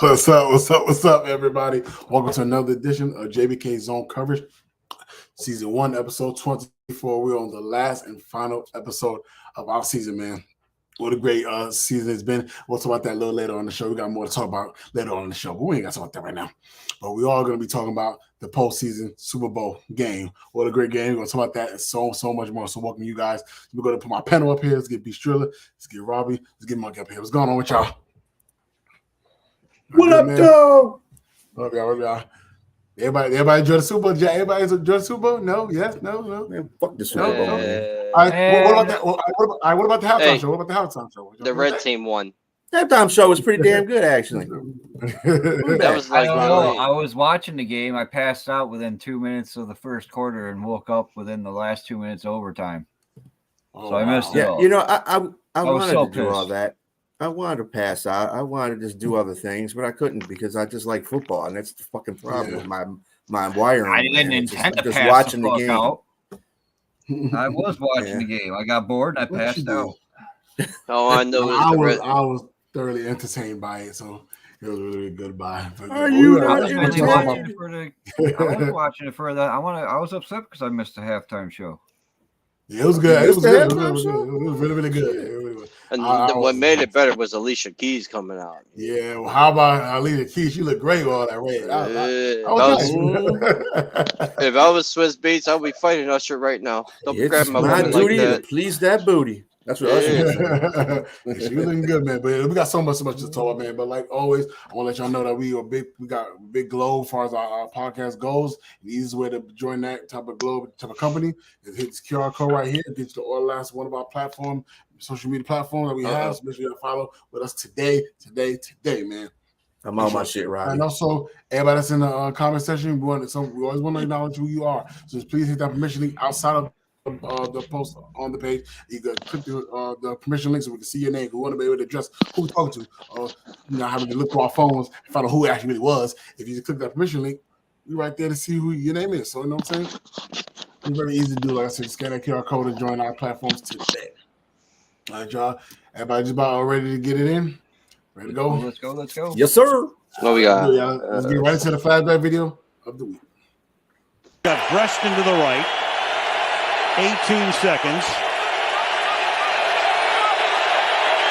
What's up? What's up? What's up, everybody? Welcome to another edition of JBK Zone Coverage, Season 1, Episode 24. We're on the last and final episode of our season, man. What a great season it's been. We'll talk about that a little later on the show. We got more to talk about later on in the show, but we ain't got to talk about that right now. But we are going to be talking about the postseason Super Bowl game. What a great game. We're going to talk about that and so much more. So welcome you guys. We're going to put my panel up here. Let's get B. Striller. Let's get Robbie. Let's get Monkey up here. What's going on with y'all? What up, Joe? What up, y'all? Everybody enjoy the Super Bowl? Everybody enjoy the Super Bowl? No? Yes? No? Man, fuck the Super Bowl, man. All right, what about that? What about the halftime show? What about the halftime show? The red team won. Halftime show was pretty damn good, actually. That was like I was watching the game. I passed out within 2 minutes of the first quarter and woke up within the last 2 minutes of overtime. So I missed it all. You know, I wanted so to do all that. I wanted to pass out. I wanted to just do other things, but I couldn't because I just like football, and that's the fucking problem with my wiring. I didn't intend to pass watching the game. Out. I was watching the game. I got bored and I passed out. Oh, I know. I was thoroughly entertained by it, so it was really good. I was watching it for that. I was upset because I missed the halftime show. Yeah, it was good. It was really good. And what made it better was Alicia Keys coming out. Yeah, well, how about Alicia Keys? She looked great with all that red. If I was Swiss Beats, I'd be fighting Usher right now. Don't grab my woman like that. Please that booty. That's what Usher was. She was looking good, man. But we got so much to talk, man. But like always, I want to let y'all know that we got a big globe as far as our podcast goes. The easiest way to join that type of globe, type of company is hit this QR code right here. It gets you to all last one of our social media platforms that we have. So make sure you follow with us today, man. I'm on my shit, right? And also, everybody that's in the comment section, we always want to acknowledge who you are. So just please hit that permission link outside of the post on the page. You can click the permission link so we can see your name. We want to be able to address who we're talking to. Not having to look through our phones and find out who it actually really was. If you just click that permission link, we're right there to see who your name is. So you know what I'm saying? It's very easy to do. Like I said, scan that QR code and join our platforms today. All right, y'all. Everybody just about ready to get it in? Ready to go? Let's go. Yes, sir. What we got? Let's get right into the flashback video of the week. Got Breast into the right. 18 seconds.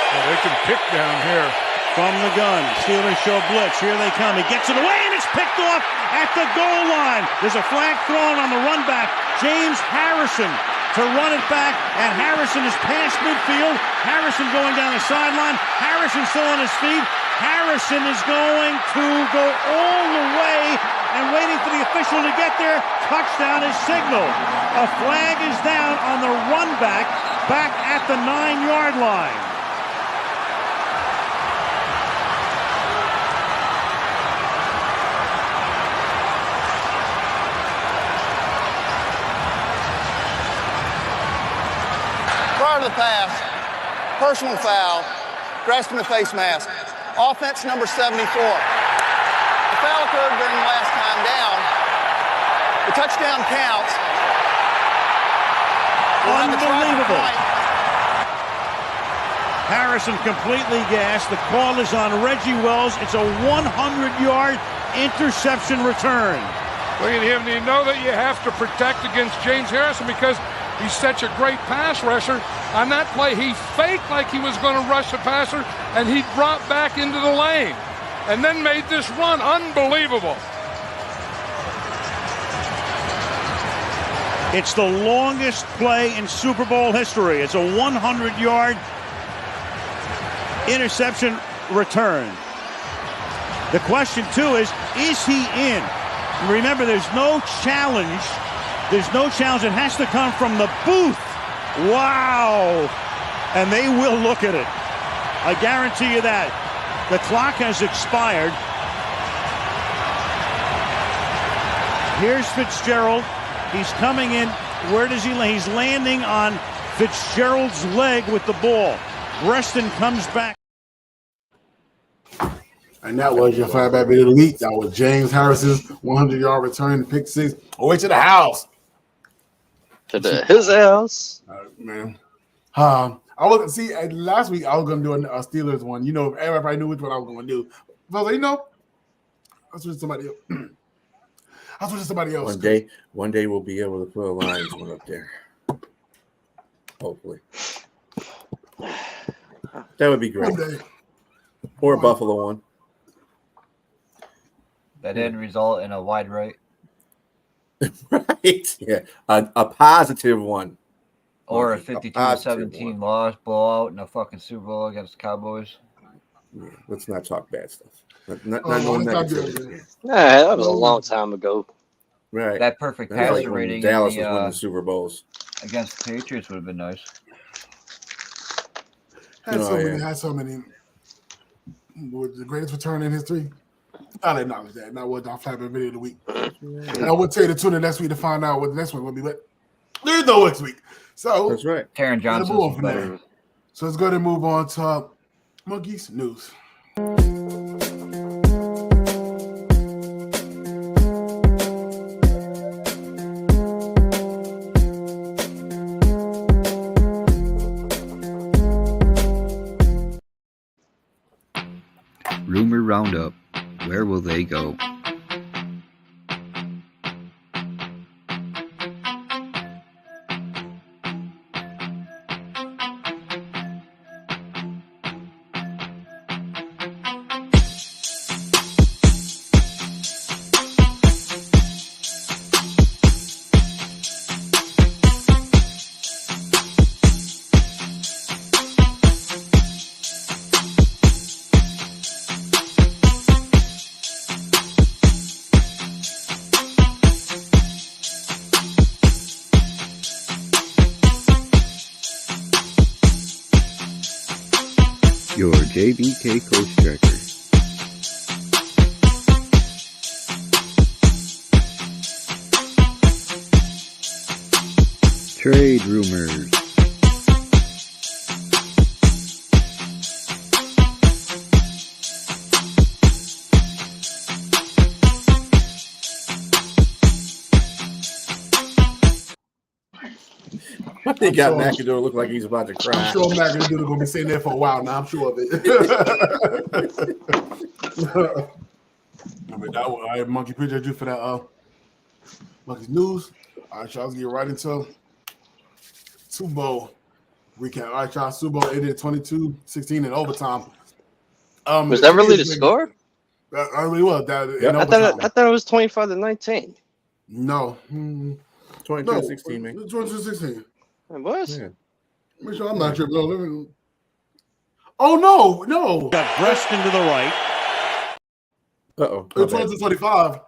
Well, they can pick down here. From the gun. Steelers show blitz. Here they come. He gets it away, and it's picked off at the goal line. There's a flag thrown on the run back. James Harrison to run it back, and Harrison is past midfield. Harrison going down the sideline. Harrison still on his feet. Harrison is going to go all the way and waiting for the official to get there. Touchdown is signaled. A flag is down on the run back at the 9-yard line. Prior to the pass, personal foul, grasping the face mask. Offense number 74. The foul occurred during the last time down. The touchdown counts. Unbelievable. Harrison completely gassed. The call is on Reggie Wells. It's a 100-yard interception return. Look at him. Do you know that you have to protect against James Harrison because he's such a great pass rusher? On that play, he faked like he was going to rush the passer, and he dropped back into the lane and then made this run. Unbelievable. It's the longest play in Super Bowl history. It's a 100-yard interception return. The question, too, is he in? Remember, there's no challenge. There's no challenge. It has to come from the booth. Wow. And they will look at it. I guarantee you that. The clock has expired. Here's Fitzgerald. He's coming in. Where does he land? He's landing on Fitzgerald's leg with the ball. Reston comes back. And that was your flashback video of the week. That was James Harrison's 100-yard return, pick six, away to the house. His house. Man. I was last week I was gonna do a Steelers one. You know, everybody knew which one I was gonna do. I was like, I'll switch to somebody else. I'll switch to somebody else. One day we'll be able to put a Lions one up there. Hopefully. That would be great. Or a Buffalo one. That didn't result in a wide right. Right. Yeah. A positive one. Or a 52-17 loss, blowout in a fucking Super Bowl against the Cowboys. Yeah, let's not talk bad stuff. That was a long time ago. Right. That perfect passer rating Dallas was winning Super Bowls against the Patriots would have been nice. Had so many. Was the greatest return in history. I'll acknowledge that. Now what our flagship video of the week. And I would tell you to tune in next week to find out what the next one will be. But there's no next week. So that's right. Taron Johnson was better. So let's go ahead and move on to Monkeys News. Rumor Roundup. Where will they go? Your JBK Coach Tracker. Trade rumors. They got McAdoo look like he's about to cry. I'm sure McAdoo is going to be sitting there for a while now. I'm sure of it. All right, Monkey, appreciate you for that. Monkey's News. All right, y'all, let's get right into Super Bowl recap. All right, y'all, Super Bowl ended 22-16 in overtime. Was that really the score? I really was. I thought it was 25-19. No. 22-16, man. 22-16. It was? Yeah. Make sure I'm not tripping. Oh, no. Got Preston to the right. Uh-oh. It's 22-25.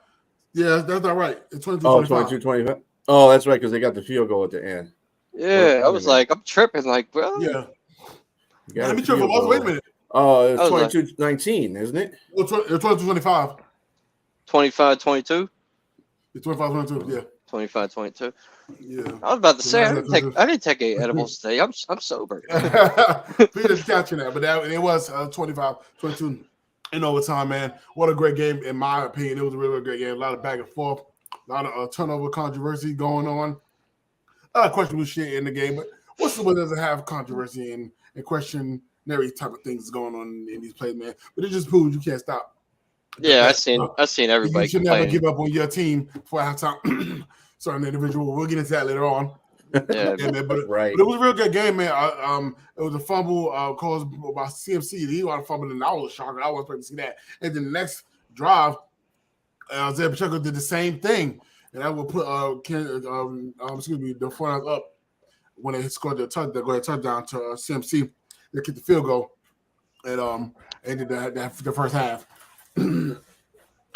Yeah, that's not right. It's 22-25. Oh, 22-25. Oh, that's right, because they got the field goal at the end. Yeah, I was like, I'm tripping. Like, bro. Yeah. Let me triple. Wait a minute. Oh, it's 22-19, isn't it? It's 22-25. 25-22? It's 25-22, yeah. 25-22. Yeah. I was about to say I didn't take any edibles today. I'm sober. Peter's catching that, but it was 25-22 in overtime, man. What a great game, in my opinion. It was a really great game. A lot of back and forth, a lot of turnover controversy going on. A lot of questionable shit in the game, but what's the one that doesn't have controversy and questionary type of things going on in these plays, man? But it just proves you can't stop. Yeah, I seen everybody. You should never give up on your team for halftime. Certain individual. We'll get into that later on. Yeah, man, but right. But it was a real good game, man. It was a fumble caused by CMC. He was fumbling, and I was shocked. I was expecting to see that. And then the next drive, Isaiah Pacheco did the same thing, and that would put the 49ers up when they scored the touchdown to CMC. They kicked the field goal, and ended the first half.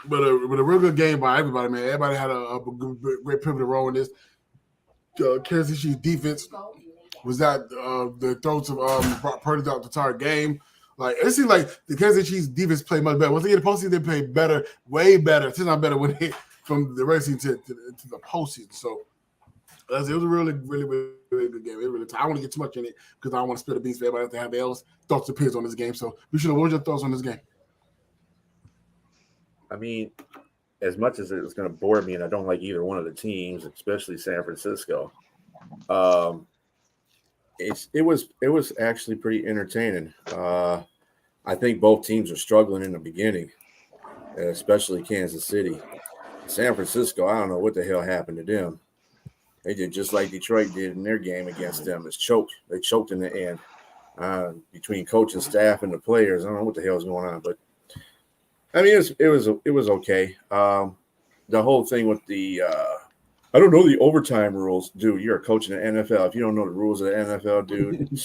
But a real good game by everybody, man. Everybody had a great pivotal role in this. Kansas City Chiefs defense was that the throats of Brock Purdy throughout the entire game. Like it seems like the Kansas City Chiefs defense played much better. Once they get the postseason, they played better, way better. It's not better when they from the regular season to the postseason. So it was a really, really, really, really good game. I don't want to get too much in it because I don't want to spill the beans for everybody to have their thoughts and opinions on this game. So what were your thoughts on this game? I mean, as much as it's going to bore me, and I don't like either one of the teams, especially San Francisco, it was actually pretty entertaining. I think both teams are struggling in the beginning, especially Kansas City. San Francisco, I don't know what the hell happened to them. They did just like Detroit did in their game against them. It's choked. They choked in the end between coach and staff and the players. I don't know what the hell is going on, but I mean, it was okay. The whole thing with the I don't know the overtime rules, dude. You're a coach in the NFL. If you don't know the rules of the NFL, dude,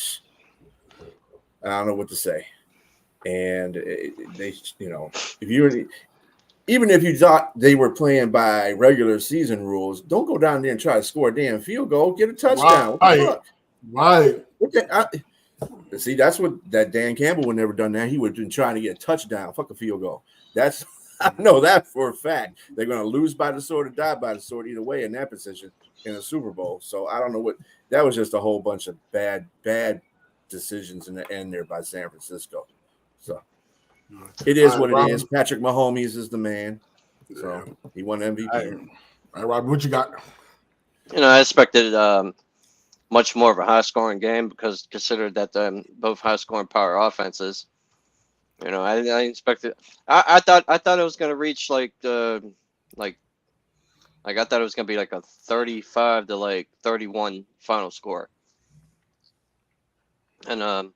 I don't know what to say. And they, you know, even if you thought they were playing by regular season rules, don't go down there and try to score a damn field goal, get a touchdown. Right. See, that's what that Dan Campbell would never done that. He would have been trying to get a touchdown. Fuck a field goal. That's I know that for a fact. They're going to lose by the sword or die by the sword either way in that position in a Super Bowl. So I don't know what that was. Just a whole bunch of bad decisions in the end there by San Francisco. So it is what it is. Patrick Mahomes is the man. So he won MVP. All right, Rob, what you got? You know, I expected much more of a high-scoring game because considered that both high-scoring power offenses. You know, I expected. I thought it was going to reach I thought it was going to be like a 35 to 31 final score. And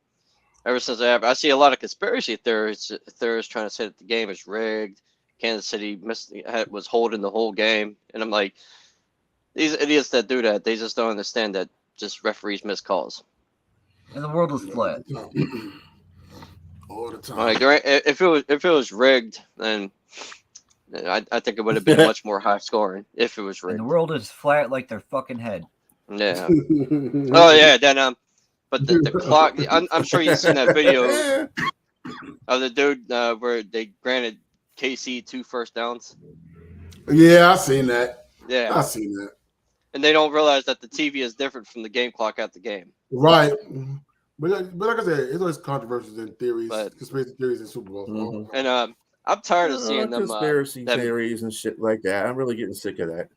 ever since I see a lot of conspiracy theorists trying to say that the game is rigged. Kansas City was holding the whole game, and I'm like, these idiots that do that, they just don't understand that just referees miss calls. And the world was flat. All the time. Like, if it was rigged, then I think it would have been much more high scoring if it was rigged. And the world is flat like their fucking head. Yeah. Oh yeah. Then but the clock. I'm sure you've seen that video of the dude where they granted KC 2 first downs. Yeah, I seen that. Yeah, I seen that. And they don't realize that the TV is different from the game clock at the game. Right. But like I said, it's always controversies and theories, conspiracy theories in Super Bowl. Mm-hmm. And I'm tired of seeing them conspiracy theories and shit like that. I'm really getting sick of that.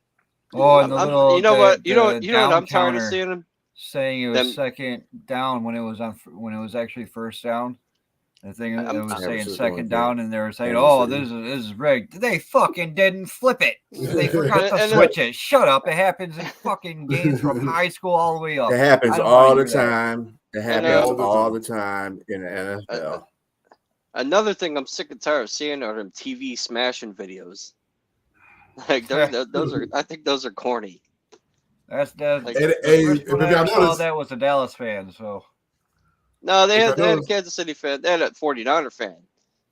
Oh, and you know what I'm tired of seeing them saying it was second down when it was actually first down. I think it was saying second down, and they were saying, "Oh, this is rigged." They fucking didn't flip it. They forgot to switch it. Shut up! It happens in fucking games from high school all the way up. It happens all the time. It happens all the time in the NFL. Another thing I'm sick and tired of seeing are them TV smashing videos. Like those are, I think those are corny. That's the first one I saw that was a Dallas fan. So no, they had a Kansas City fan. They had a 49er fan.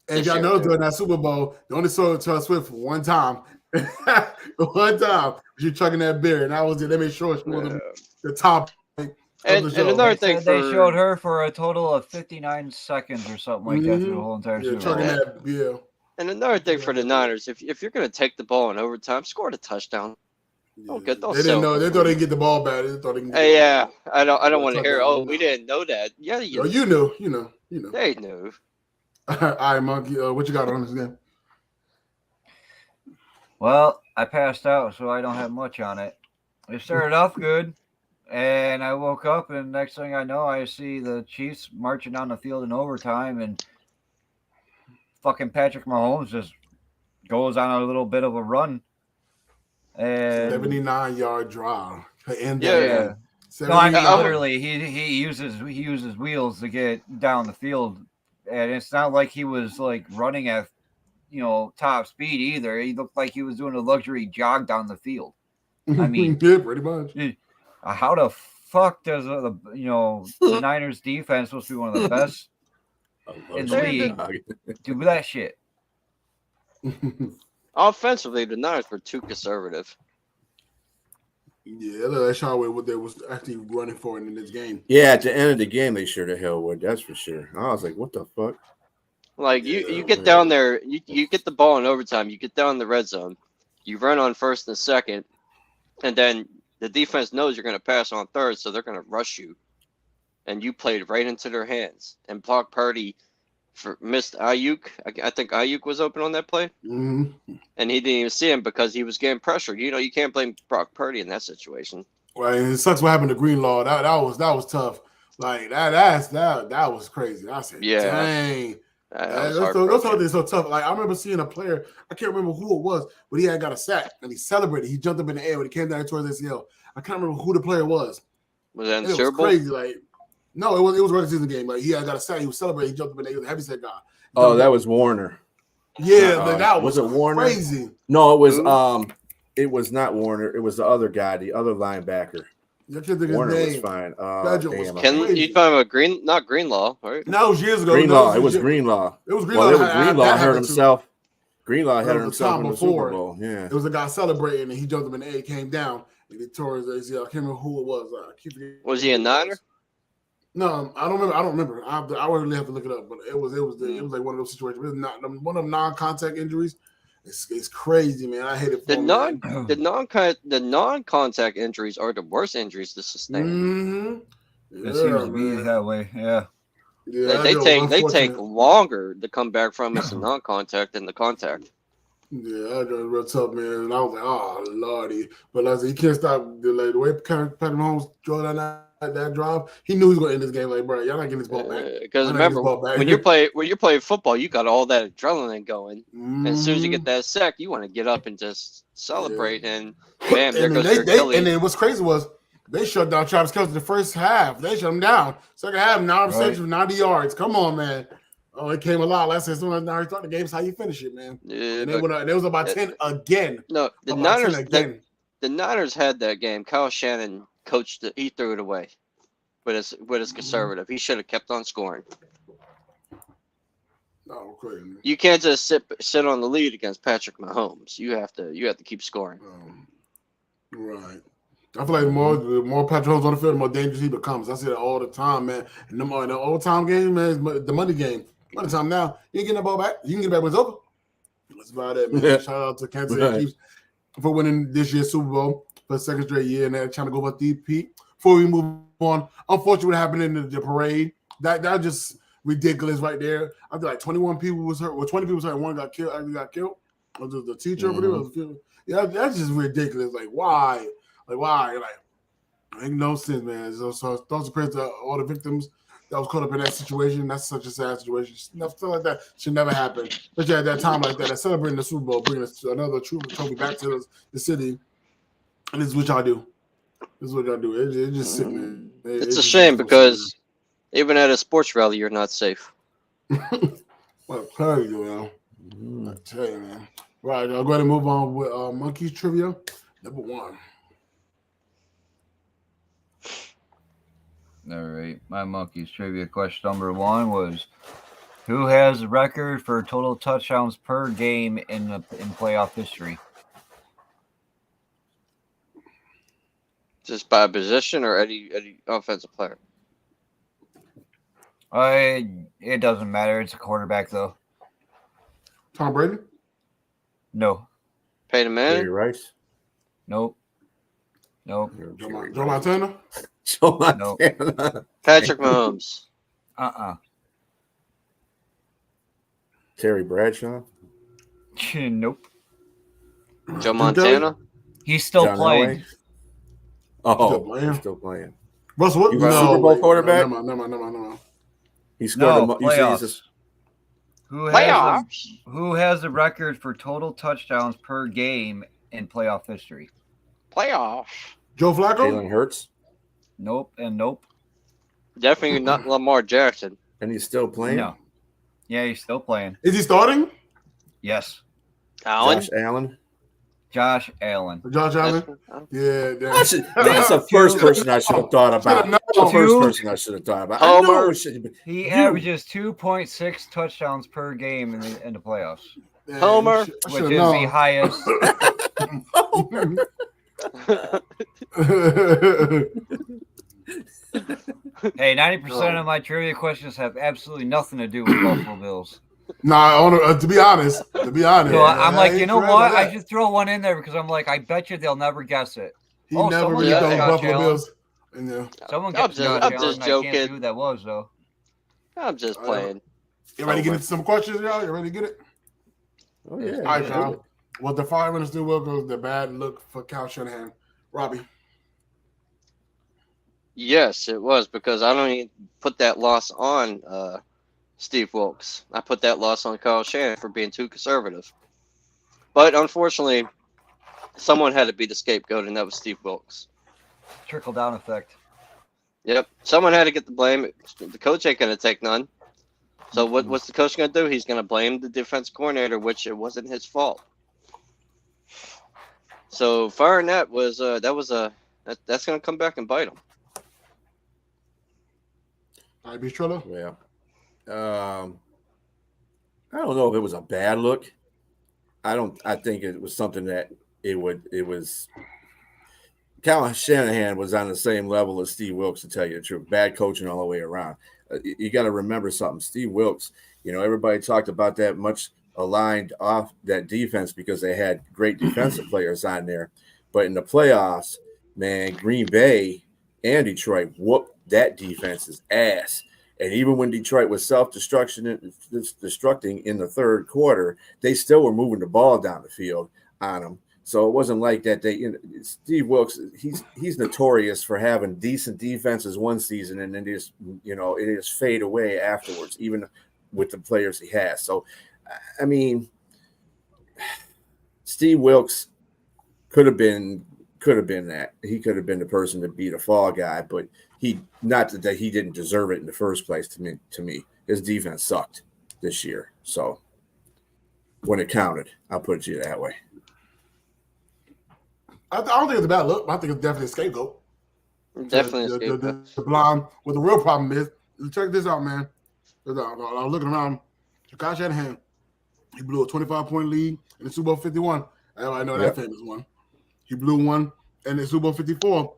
And y'all know during that Super Bowl, they only saw Taylor Swift one time. One time she chugging that beer, and that was it. They made sure she was the top. And another thing, they showed her for a total of 59 seconds or something like that through the whole entire Super Bowl. That beer. And another thing for the Niners, if you're going to take the ball in overtime, score the touchdown. Yeah. They didn't know. They thought they'd get the ball back. They thought they can. Yeah, I don't want to hear. Oh, we didn't know that. Yeah, you knew. You know. They knew. All right, Monkey. What you got on this game? Well, I passed out, so I don't have much on it. It started off good, and I woke up, and next thing I know, I see the Chiefs marching down the field in overtime, and fucking Patrick Mahomes just goes on a little bit of a run. And 79-yard drive. Yeah. No, I mean literally, he uses wheels to get down the field, and it's not like he was like running at top speed either. He looked like he was doing a luxury jog down the field. I mean, yeah, pretty much. How the fuck does the Niners defense supposed to be one of the best in the league do that shit? Offensively, the Niners were too conservative. Yeah, that shot away what they was actually running for in this game. Yeah, at the end of the game, they sure the hell would. That's for sure. I was like, what the fuck? Like, you get down there, you get the ball in overtime, you get down in the red zone, you run on first and second, and then the defense knows you're going to pass on third, so they're going to rush you. And you played right into their hands. And Brock Purdy missed Ayuk. I think Ayuk was open on that play. Mm-hmm. And he didn't even see him because he was getting pressured. You can't blame Brock Purdy in that situation. Right, and it sucks what happened to Greenlaw. That was tough. Like that was crazy. I said, dang. That was Those heartbreaking. things so tough. Like I remember seeing a player, I can't remember who it was, but he had got a sack and he celebrated. He jumped up in the air when he came down towards ACL. I can't remember who the player was. Was that in And the it was Super Bowl? crazy. Like no, it was a regular season game. Like he had got a sack. He was celebrating. He jumped up in the air. He was a heavyset guy. Oh, that was Warner. Yeah, like, that was it Warner? crazy. No, it was not Warner. It was the other guy, the other linebacker. I can't think of Warner his was name. fine. You talking about not Greenlaw, right? No, it was years ago. Greenlaw. No, It was Greenlaw. It was Greenlaw. Well, it was Greenlaw that hurt happened too. himself. Greenlaw It had was the himself time in the before. Super Bowl. Yeah. It was a guy celebrating and he jumped up in the air, he came down and he tore his ACL. I can't remember who it was. I keep forgetting Was he a Niner? No, I don't remember. I would really have to look it up, but it was like one of those situations. It was not one of them non-contact injuries. It's crazy, man. I hate it. The non-contact injuries are the worst injuries to sustain. Mm-hmm. It seems to be that way. Yeah. Yeah, They take longer to come back from as a non-contact than the contact. Yeah, that was real tough, man. And I was like, oh lordy. But like I said, he can't stop the way Patrick Mahomes drove that drive. He knew he was gonna end this game. Like, bro, y'all not getting this ball back. Because remember, when you play football, you got all that adrenaline going. And as soon as you get that sack, you want to get up and just celebrate. And bam, there goes your Achilles. And then what's crazy was they shut down Travis Kelce the first half. They shut him down. Second half, 9 receptions for 90 yards. Come on, man. Oh, it came a lot. Last as soon as now he started the game, it's how you finish it, man. Yeah, and they was about 10 again. No, the Niners had that game. Kyle Shannon coached it. He threw it away with his conservative. He should have kept on scoring. No, crazy. You can't just sit on the lead against Patrick Mahomes. You have to keep scoring. Right. I feel like the more Patrick Mahomes on the field, the more dangerous he becomes. I see that all the time, man. And the old time game, man, the money game. Money time now, you ain't getting that ball back. You can get it back when it's over. That's about it, man. Yeah. Shout out to Kansas City Chiefs for winning this year's Super Bowl for the second straight year, and they're trying to go for three-peat. Before we move on, unfortunately, what happened in the parade, that just ridiculous right there. I feel like 21 people was hurt. Well, 20 people was hurt. One got killed. Actually got killed. Was the teacher over there? Yeah, that's just ridiculous. Like, why? Like, ain't no sense, man. So those are prayers to all the victims that was caught up in that situation. That's such a sad situation. Stuff like that should never happen. Especially at that time like that. They're celebrating the Super Bowl, bringing another trophy back to the city. And this is what y'all do. This is what y'all do. It's just sick, man. It's a shame because even at a sports rally, you're not safe. What a pleasure, man. I tell you, man. Right, I'll go ahead and move on with Monkeys Trivia. Number 1. All right. My Monkeys trivia question number 1 was, who has the record for total touchdowns per game in playoff history? Just by position or any offensive player? It doesn't matter. It's a quarterback, though. Tom Brady? No. Peyton Manning? Jerry Rice? Nope. Joe Montana? Joe Montana. Nope. Patrick Mahomes? Terry Bradshaw? Nope. Joe Montana? He's still John playing. Elway? He's still playing. Russell Wilson? You Super Bowl quarterback? Never mind. He scored playoffs. Playoffs? Who has the record for total touchdowns per game in playoff history? Playoff? Joe Flacco? Jalen Hurts? Nope and nope. Definitely not Lamar Jackson. And he's still playing? No. Yeah, he's still playing. Is he starting? Yes. Allen? Josh Allen? Josh Allen? Yeah. That's the first person I should have thought about. The first person I should have thought about. Homer. He averages 2.6 touchdowns per game in the playoffs. Yeah, Homer. Which is the highest. Hey, 90% of my trivia questions have absolutely nothing to do with Buffalo Bills. Nah, to be honest. So I'm like, you know what? I should throw one in there because I'm like, I bet you they'll never guess it. He never really those Buffalo Bills. Someone gets Josh Allen. I can't see who that was, though. I'm just playing. You ready to get into some questions, y'all? You ready to get it? Oh, yeah. All right, y'all. Well, the 5 minutes do will go the bad look for Kyle Shanahan. Robbie. Yes, it was because I don't even put that loss on Steve Wilkes. I put that loss on Kyle Shanahan for being too conservative. But unfortunately, someone had to be the scapegoat, and that was Steve Wilkes. Trickle down effect. Yep. Someone had to get the blame. The coach ain't going to take none. So what's the coach going to do? He's going to blame the defense coordinator, which it wasn't his fault. So firing that was that's going to come back and bite him. All right, Beach Triller. Yeah. I don't know if it was a bad look. I think it was something that it was. Kyle Shanahan was on the same level as Steve Wilkes, to tell you the truth. Bad coaching all the way around. You got to remember something. Steve Wilkes, everybody talked about that much aligned off that defense because they had great defensive players on there. But in the playoffs, man, Green Bay and Detroit whooped that defense's ass. And even when Detroit was self-destructing in the third quarter, they still were moving the ball down the field on them. So it wasn't like that. Steve Wilkes, he's notorious for having decent defenses one season and then just it just fade away afterwards, even with the players he has. So, I mean, Steve Wilkes could have been that. He could have been the person to be the fall guy, but not that he didn't deserve it in the first place. To me, his defense sucked this year. So when it counted, I'll put it to you that way. I don't think it's a bad look. I think it's definitely a scapegoat. Definitely a scapegoat. The blind. What the real problem is, check this out, man. I was looking around. Kyle Shanahan, he blew a 25-point lead in the Super Bowl 51. I know that famous one. He blew one in the Super Bowl 54,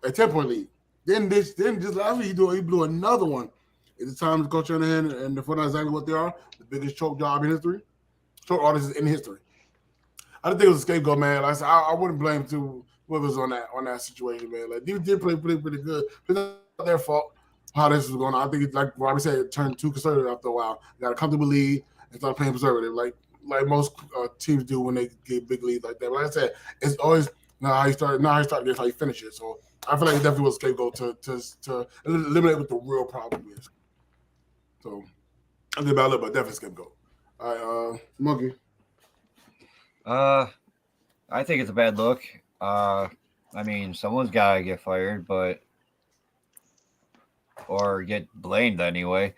a 10-point lead. Then just last week he blew another one. It's time to Coach Shanahan and the 49ers exactly what they are, the biggest choke job in history, choke artists in history. I didn't think it was a scapegoat, man. Like I said, I wouldn't blame two Withers on that situation, man. Like they did play pretty good. It's not their fault how this was going on. I think it's like Robbie said, it turned too conservative after a while. You got a comfortable lead and start playing conservative, like most teams do when they get big leads like that. But like I said, it's always not how you start, against how you finish it. So I feel like it definitely was a scapegoat to eliminate what the real problem is. So I think about a little, but definitely scapegoat. All right, Monkey. I think it's a bad look. I mean, someone's got to get fired, or get blamed anyway.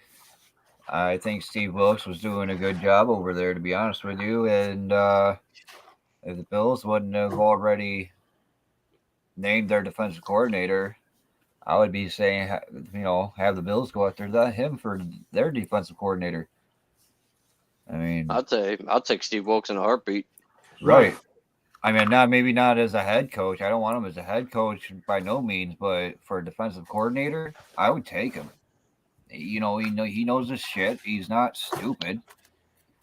I think Steve Wilkes was doing a good job over there, to be honest with you. And if the Bills wouldn't have already named their defensive coordinator, I would be saying, have the Bills go after him for their defensive coordinator. I mean, I'll take Steve Wilkes in a heartbeat. Right. I mean, maybe not as a head coach. I don't want him as a head coach by no means, but for a defensive coordinator, I would take him. He knows his shit. He's not stupid.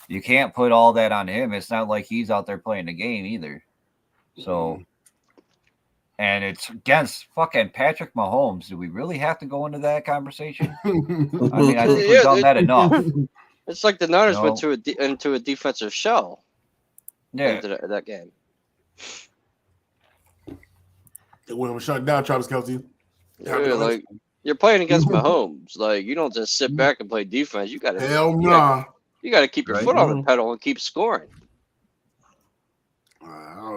You can't put all that on him. It's not like he's out there playing the game either. So, and it's against fucking Patrick Mahomes. Do we really have to go into that conversation? I mean, I think we've done that enough. It's like the Niners went into a defensive shell. Yeah, into that game. They went shut down Travis Kelce. Yeah, like you're playing against Mahomes. Like you don't just sit back and play defense. You got to You got to keep your foot on the pedal and keep scoring.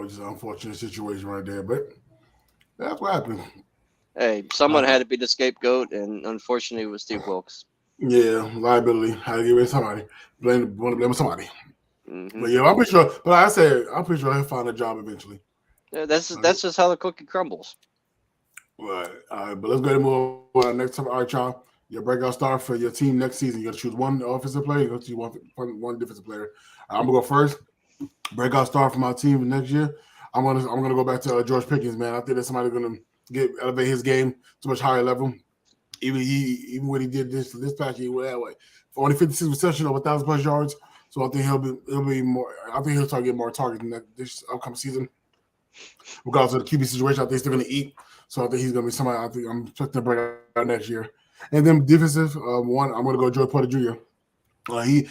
Just an unfortunate situation right there, but that's what happened. Hey, someone had to be the scapegoat, and unfortunately, it was Steve Wilkes. Yeah, liability. Had to give it to somebody. Want to blame somebody. Mm-hmm. But yeah, I'm pretty sure. But like I said, I'm pretty sure he'll find a job eventually. Yeah, that's just how the cookie crumbles. Right. All right, but let's go ahead and move on. Next time, all right, y'all. Your breakout star for your team next season. You got to choose one offensive player. You got to choose one defensive player. I'm gonna go first. Breakout star for my team next year. I'm gonna go back to George Pickens, man. I think that somebody's gonna elevate his game to a much higher level. Even when he did this past year, he went that way. For only 56 reception over 1,000+ yards. So I think he'll be more. I think he'll start getting more targets in this upcoming season. Regardless of the QB situation, I think he's still going to eat. So I think he's going to be somebody. I think I'm expecting to break out next year. And then defensive one, I'm going to go Joey Porter Jr.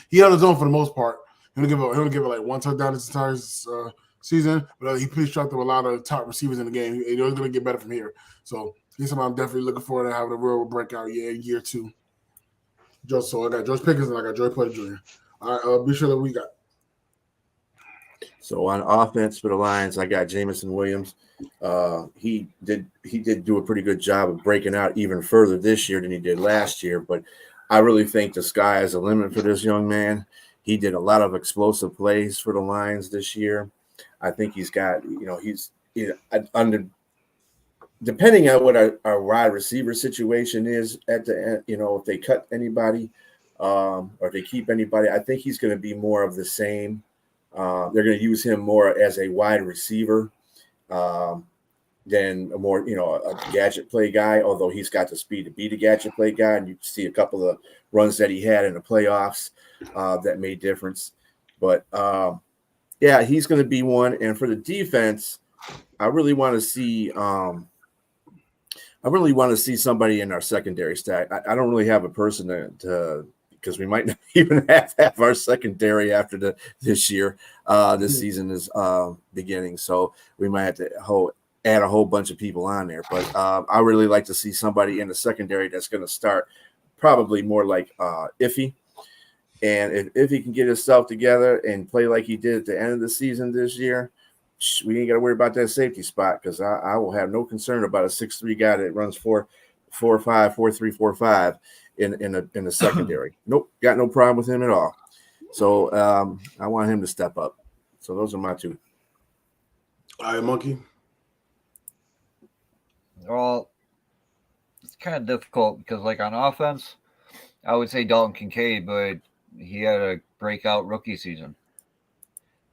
He held his own for the most part. He'll give it like one touchdown this entire season, but he pitched out to a lot of top receivers in the game. He's going to get better from here. So he's somebody I'm definitely looking forward to having a real breakout year 2. So I got George Pickens and I got Joey Porter Jr. All right, be sure that we got. So on offense for the Lions, I got Jameson Williams. He did do a pretty good job of breaking out even further this year than he did last year. But I really think the sky is the limit for this young man. He did a lot of explosive plays for the Lions this year. I think he's got, under depending on what our wide receiver situation is at the end, if they cut anybody or if they keep anybody, I think he's going to be more of the same. They're going to use him more as a wide receiver than a more, a gadget play guy, although he's got the speed to be the gadget play guy. And you see a couple of runs that he had in the playoffs that made difference. But, yeah, he's going to be one. And for the defense, I really want to see somebody in our secondary stack. I don't really have a person to because we might not even have our secondary after this year. This season is beginning, so we might have to add a whole bunch of people on there. But I really like to see somebody in the secondary that's going to start probably more like Iffy. And if he can get himself together and play like he did at the end of the season this year, we ain't got to worry about that safety spot because I will have no concern about a 6'3" guy that runs 4.5, 4.3, 4.5 in the secondary. Nope, got no problem with him at all. So I want him to step up. So those are my two. All right, Monkey. Well, it's kind of difficult because, like, on offense, I would say Dalton Kincaid, but he had a breakout rookie season.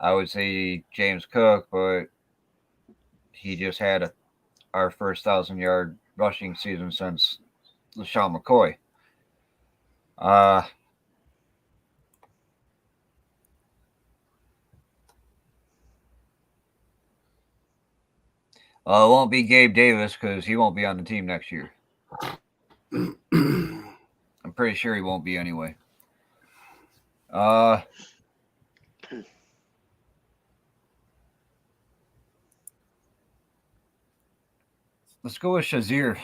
I would say James Cook, but he just had our first 1,000-yard rushing season since LaShawn McCoy. It won't be Gabe Davis because he won't be on the team next year. I'm pretty sure he won't be anyway. Let's go with Shazier.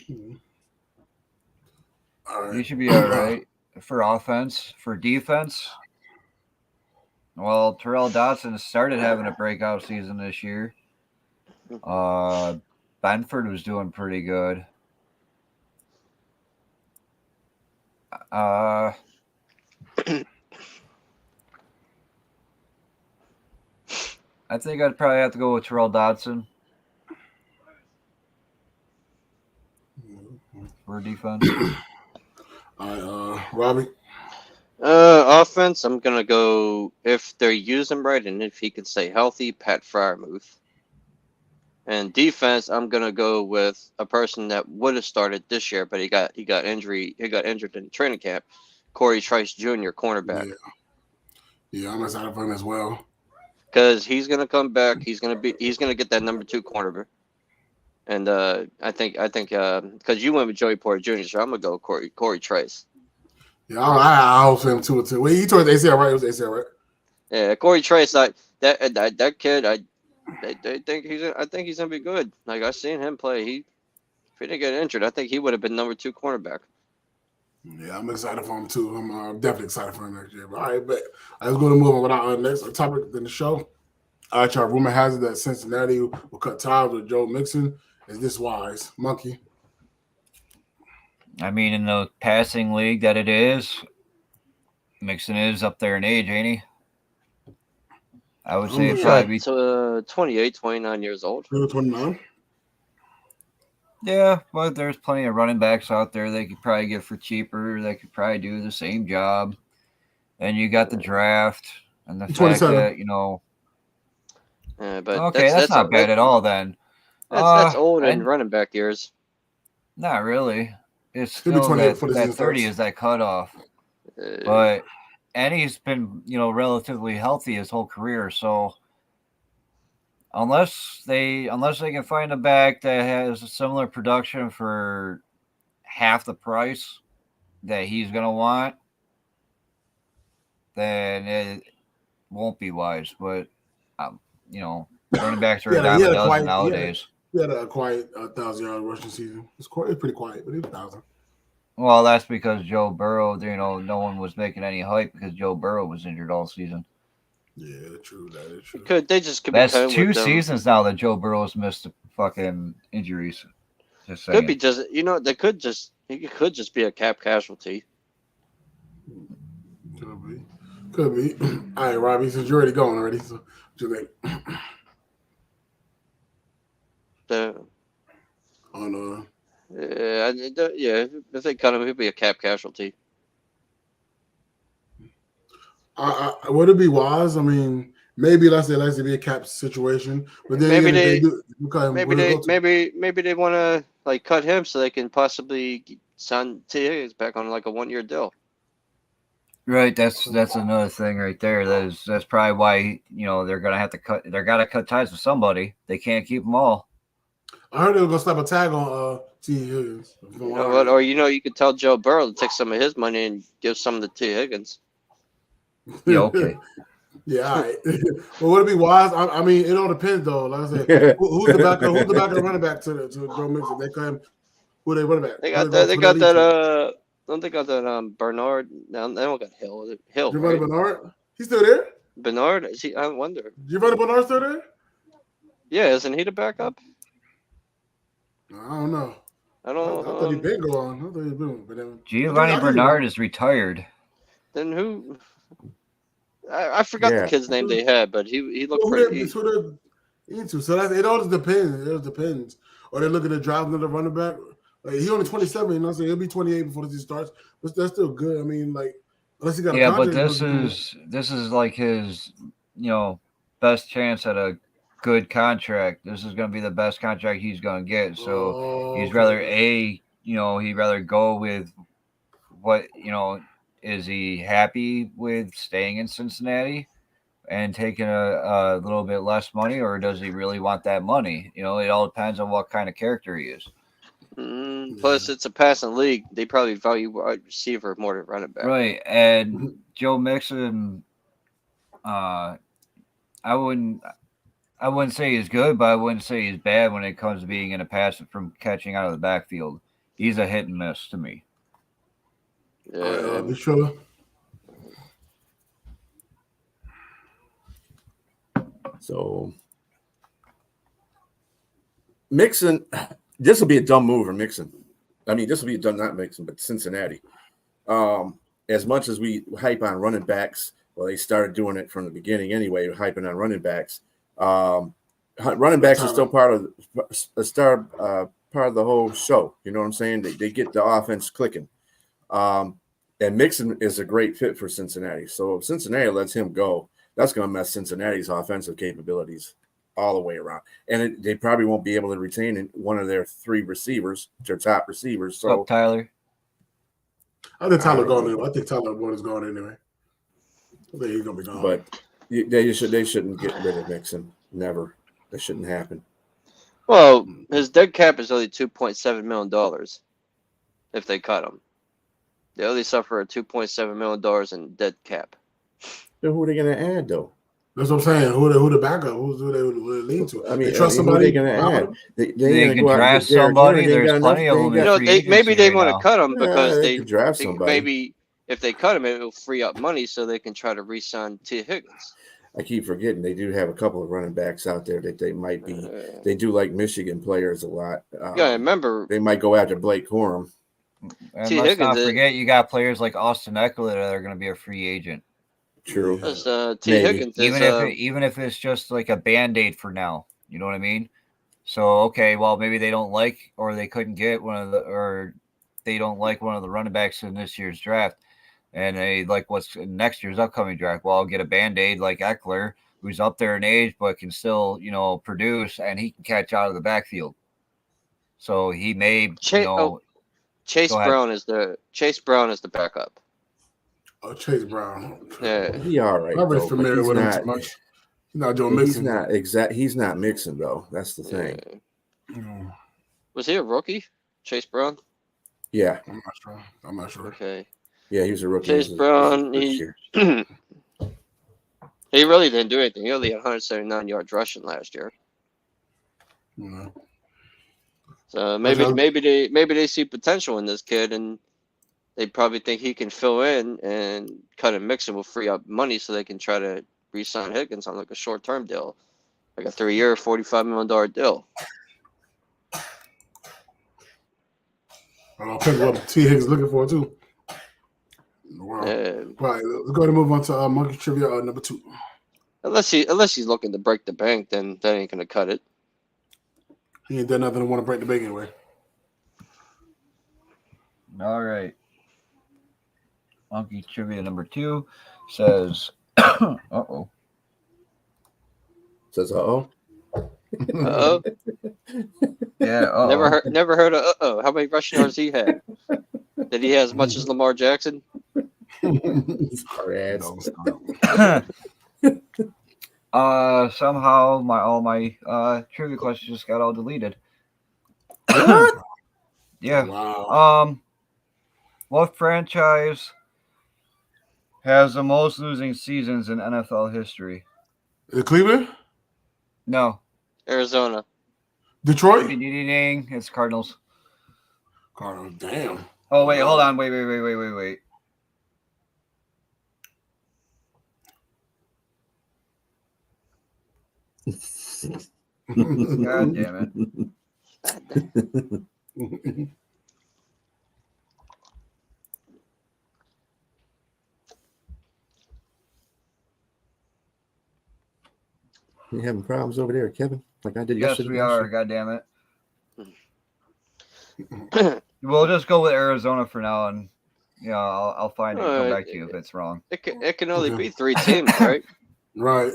He should be all right for offense. For defense, well, Terrell Dotson started having a breakout season this year. Benford was doing pretty good. I think I'd probably have to go with Terrell Dotson for defense. All right, Robbie. Offense, I'm gonna go if they're using him right and if he can stay healthy, Pat Freiermuth. And defense, I'm gonna go with a person that would have started this year, but he got injured in training camp. Corey Trice Jr., cornerback. Yeah, I'm excited for him as well. Because he's gonna come back. He's gonna get that number 2 cornerback. And I think because you went with Joey Porter Jr., so I'm gonna go Corey Trice. Yeah, I hope him too. Well, he tore the ACL, right? It was ACL, right? Yeah, Corey Trice. That kid. I think he's gonna be good. Like I seen him play. If he didn't get injured, I think he would have been number 2 cornerback. Yeah, I'm excited for him too. I'm definitely excited for him next year. But all right, but I was going to move on with our next topic in the show. All right, y'all. Rumor has it that Cincinnati will cut ties with Joe Mixon. Is this wise, Monkey? I mean, in the passing league that it is, Mixon is up there in age, ain't he? I would say probably 28, 29 years old. 29. Yeah, but there's plenty of running backs out there they could probably get for cheaper. They could probably do the same job. And you got the draft and the fact that, but okay, that's not bad at all then. That's old in running back years. Not really. It's still that 30 is that cutoff. And he's been, relatively healthy his whole career. So unless they can find a back that has a similar production for half the price that he's going to want, then it won't be wise. But, running backs are a dime a dozen nowadays. He had a quiet 1,000-yard rushing season. It's pretty quiet, but it was 1,000. Well, that's because Joe Burrow, no one was making any hype because Joe Burrow was injured all season. Yeah, true. That is true. They just could That's be playing 2 with them. seasons now that Joe Burrow's missed fucking injuries. Just saying. Could be just they could just it could just be a cap casualty. Could be. All right, Robbie, since you're already going already, so what you think? Yeah, if they cut him, he'd be a cap casualty. Would it be wise? I mean, maybe let's say be a cap situation, but then Maybe maybe they want to like cut him so they can possibly sign T. Higgins back on like a 1-year deal. Right, that's another thing right there. That's probably why they're gonna have to cut. They're gotta cut ties with somebody. They can't keep them all. I heard they were gonna slap a tag on T. Higgins. You know what? Or you could tell Joe Burrow to take some of his money and give some to T. Higgins. Yeah, okay. Yeah, all right. But would it be wise? I mean, it all depends though. Like I said, who's the backup? Who's the backup running back to Joe Mixon? They cut him. Who they running back? They got that. Don't they got that Bernard? No, they don't got Hill. Is it Hill? Giovanni Right? Bernard? He's still there? Bernard? Is he? I wonder. Giovanni Bernard still there? Yeah, isn't he the backup? I don't know. I don't. I thought he'd been gone. I thought he'd been. But then, Giovanni Bernard is retired. Then who? I forgot the kid's name they had, but he looked pretty. So it all just depends. It all depends. Or they're looking at drafting another running back. Like, he only 27, so he'll be 28 before the season starts. But that's still good. I mean, like, unless he got a but contract, this is like his best chance at a good contract. This is going to be the best contract he's going to get. So he'd rather he'd rather go with what is he happy with staying in Cincinnati and taking a little bit less money, or does he really want that money? It all depends on what kind of character he is. Plus, it's a passing league. They probably value wide receiver more than running back. Right. And Joe Mixon, I wouldn't say he's good, but I wouldn't say he's bad when it comes to being in a pass from catching out of the backfield. He's a hit and miss to me. Yeah. Be sure. So Mixon, this will be a dumb move for Mixon. I mean, this will be a dumb, not Mixon, but Cincinnati. As much as we hype on running backs, well, they started doing it from the beginning anyway, hyping on running backs. Running backs are still part of the whole show. You know what I'm saying? They get the offense clicking. And Mixon is a great fit for Cincinnati. So if Cincinnati lets him go, that's going to mess Cincinnati's offensive capabilities all the way around. And they probably won't be able to retain one of their three receivers, their top receivers. So Tyler? I think Tyler going anyway. I think Tyler Boyd is going anyway. I think he's going to be gone. But they shouldn't get rid of Mixon. Never. That shouldn't happen. Well, his dead cap is only $2.7 million if they cut him. They only suffer $2.7 million in dead cap. Then who are they going to add, though? That's what I'm saying. Who the backup? Who they lean to? I mean, they trust somebody. Who are they going to add? They can draft somebody. There's plenty of them. Maybe they want to cut him because they draft somebody. Maybe if they cut him, it will free up money so they can try to re-sign T. Higgins. I keep forgetting they do have a couple of running backs out there that they might be. They do like Michigan players a lot. Yeah, remember they might go after Blake Corum. And let's not forget, you got players like Austin Eckler that are going to be a free agent. True. T. Higgins even if it's just like a Band-Aid for now, you know what I mean? So okay, well maybe they don't like or they couldn't get they don't like one of the running backs in this year's draft, and they like what's in next year's upcoming draft. Well, I'll get a Band-Aid like Eckler, who's up there in age but can still produce, and he can catch out of the backfield. So he may Chase Brown is the backup. Oh, Chase Brown. Yeah, he all right. I'm not familiar with him too much. He's not doing Mixon. He's not Mixon though. That's the thing. Yeah. Was he a rookie, Chase Brown? Yeah, I'm not sure. Okay. Yeah, he was a rookie. Chase Brown. He really didn't do anything. He only had 179 yards rushing last year. Yeah. So maybe they see potential in this kid, and they probably think he can fill in, and cut and Mixon will free up money so they can try to re-sign Higgins on like a short-term deal, like a 3-year, $45 million deal. I'll pick what T. Higgins looking for too. Wow. And Right, let's go ahead and move on to Monkey Trivia number 2. unless he's looking to break the bank, then that ain't gonna cut it. He ain't done nothing to want to break the bank anyway. All right. Monkey Trivia number 2 says, uh-oh. Says, uh-oh. Uh-oh. Yeah, uh-oh. Never heard of uh-oh. How many rushing yards he had? Did he have as much as Lamar Jackson? Sorry, ass. Somehow all my trivia questions just got all deleted. What? Yeah. Wow. What franchise has the most losing seasons in NFL history? Is it Cleveland? No. Arizona. Detroit? Ding, ding, ding, ding. It's Cardinals. Cardinals. Damn. Oh, wait, hold on. Wait. God damn it. You having problems over there, Kevin? Like I did Yes, yesterday? we are. God damn it. We'll just go with Arizona for now, and I'll find it and come back to you if it's wrong. It can only be 3 teams, right? Right.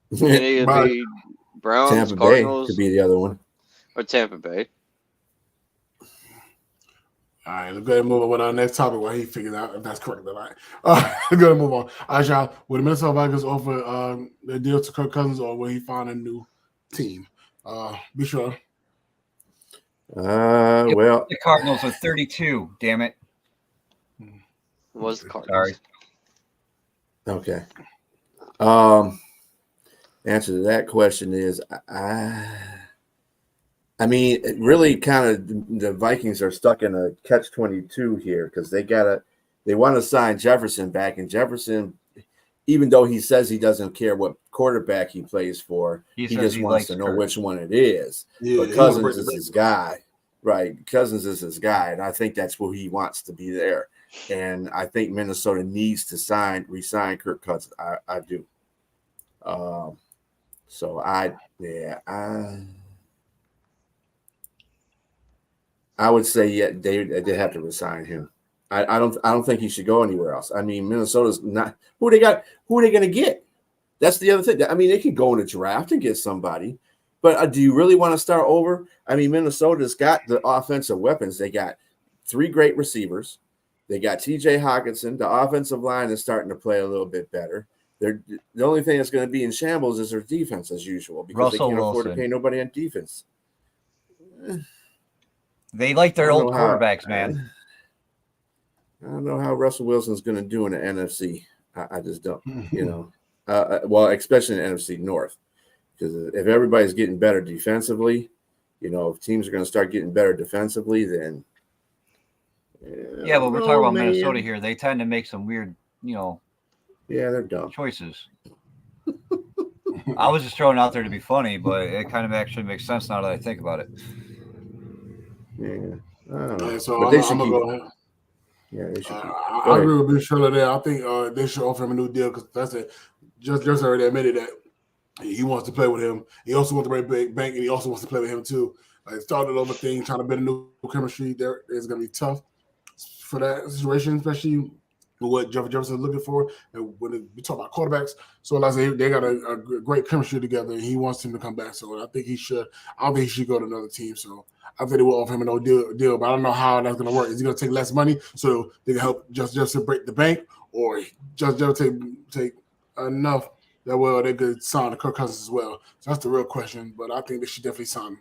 It can either be Browns, Tampa Cardinals, Bay could be the other one. or Tampa Bay. All right, let's go ahead and move on with our next topic while he figures out if that's correct or not. Let's go ahead and move on. All right, y'all. Will the Minnesota Vikings offer the deal to Kirk Cousins, or will he find a new team? Be sure. Well, The Cardinals are 32. Damn it. It was the Cardinals. Sorry. okay. Answer to that question is, I mean, it really kind of the Vikings are stuck in a catch-22 here because they want to sign Jefferson back, and Jefferson, even though he says he doesn't care what quarterback he plays for, he just wants to know which one it is. Yeah, but Cousins is his guy, right? Cousins is his guy, and I think that's where he wants to be there. And I think Minnesota needs to re-sign Kirk Cousins. I do. So I would say they have to resign him. I don't think he should go anywhere else. I mean, Minnesota's not who they got. Who are they going to get? That's the other thing. I mean, they can go in a draft and get somebody, but do you really want to start over? I mean, Minnesota's got the offensive weapons. They got 3 great receivers. They got T.J. Hawkinson. The offensive line is starting to play a little bit better. The only thing that's going to be in shambles is their defense, as usual, because Russell they can't afford to Wilson. pay nobody on defense. They like their old quarterbacks, man. I don't know how Russell Wilson's going to do in the NFC. I just don't, well, especially in the NFC North, because if everybody's getting better defensively, if teams are going to start getting better defensively, then yeah, but we're talking about Minnesota here. They tend to make some weird, yeah, they're dumb choices. I was just throwing it out there to be funny, but it kind of actually makes sense now that I think about it. Yeah, I don't know. Yeah, so but they should I'm keep. go ahead. Yeah, they should. I agree with Big Shirley there. I think they should offer him a new deal because that's it. Just already admitted that he wants to play with him. He also wants to break bank, and he also wants to play with him too. Like started over thing, trying to build a new chemistry. There is going to be tough for that situation, especially with what Jefferson's looking for. And when we talk about quarterbacks, so like I say, they got a great chemistry together, and he wants him to come back. So I think he should. I don't think he should go to another team. So I think they will offer him a no deal, but I don't know how that's going to work. Is he going to take less money so they can help just break the bank, or just take enough that they could sign the Kirk Cousins as well? So that's the real question. But I think they should definitely sign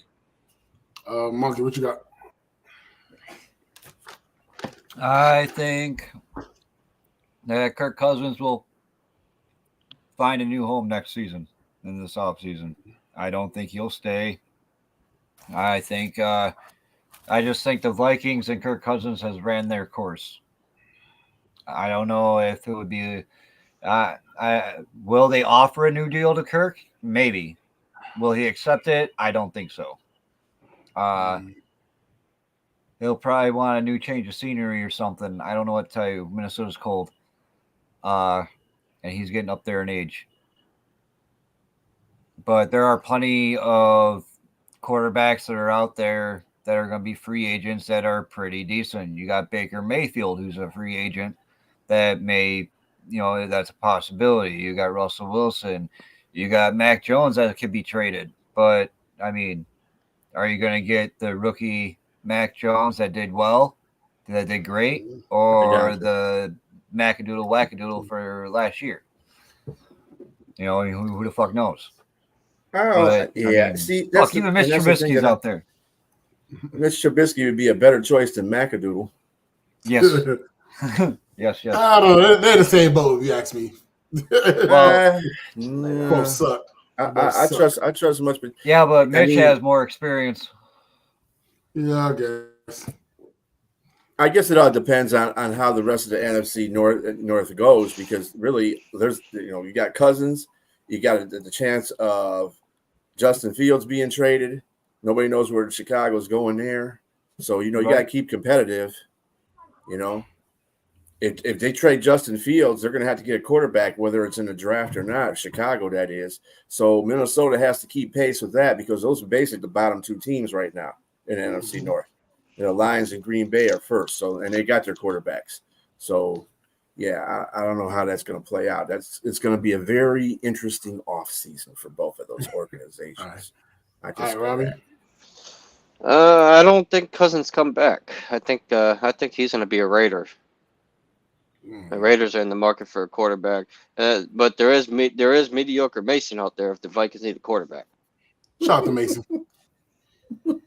him. Monkey, what you got? I think that Kirk Cousins will find a new home next season in this offseason. I don't think he'll stay. I think I just think the Vikings and Kirk Cousins has ran their course. I don't know if it would be. Will they offer a new deal to Kirk? Maybe. Will he accept it? I don't think so. He'll probably want a new change of scenery or something. I don't know what to tell you. Minnesota's cold. And he's getting up there in age. But there are plenty of quarterbacks that are out there that are going to be free agents that are pretty decent. You got Baker Mayfield, who's a free agent that may, that's a possibility. You got Russell Wilson. You got Mac Jones that could be traded. But, I mean, are you going to get the rookie Mac Jones that did well, that did great, or the Macadoodle Wackadoodle for last year? Who the fuck knows? But, yeah. I mean, see, fuck, even Mr. Trubisky's out there. Mr. Trubisky would be a better choice than Macadoodle. Yes. yes. I don't know. They're the same boat, if you ask me. Both suck. I trust much. But yeah, but Mitch has more experience. Yeah, I guess it all depends on how the rest of the NFC North goes, because really there's you got Cousins, you got the chance of Justin Fields being traded. Nobody knows where Chicago's going there, so you got to keep competitive. If they trade Justin Fields, they're going to have to get a quarterback, whether it's in the draft or not. Chicago, that is. So Minnesota has to keep pace with that, because those are basically the bottom two teams right now in the NFC North. The Lions and Green Bay are first, and they got their quarterbacks. So, yeah, I don't know how that's going to play out. It's going to be a very interesting offseason for both of those organizations. All right, Robbie. I don't think Cousins come back. I think he's going to be a Raider. The Raiders are in the market for a quarterback, but there is mediocre Mason out there if the Vikings need a quarterback. Shout out to Mason.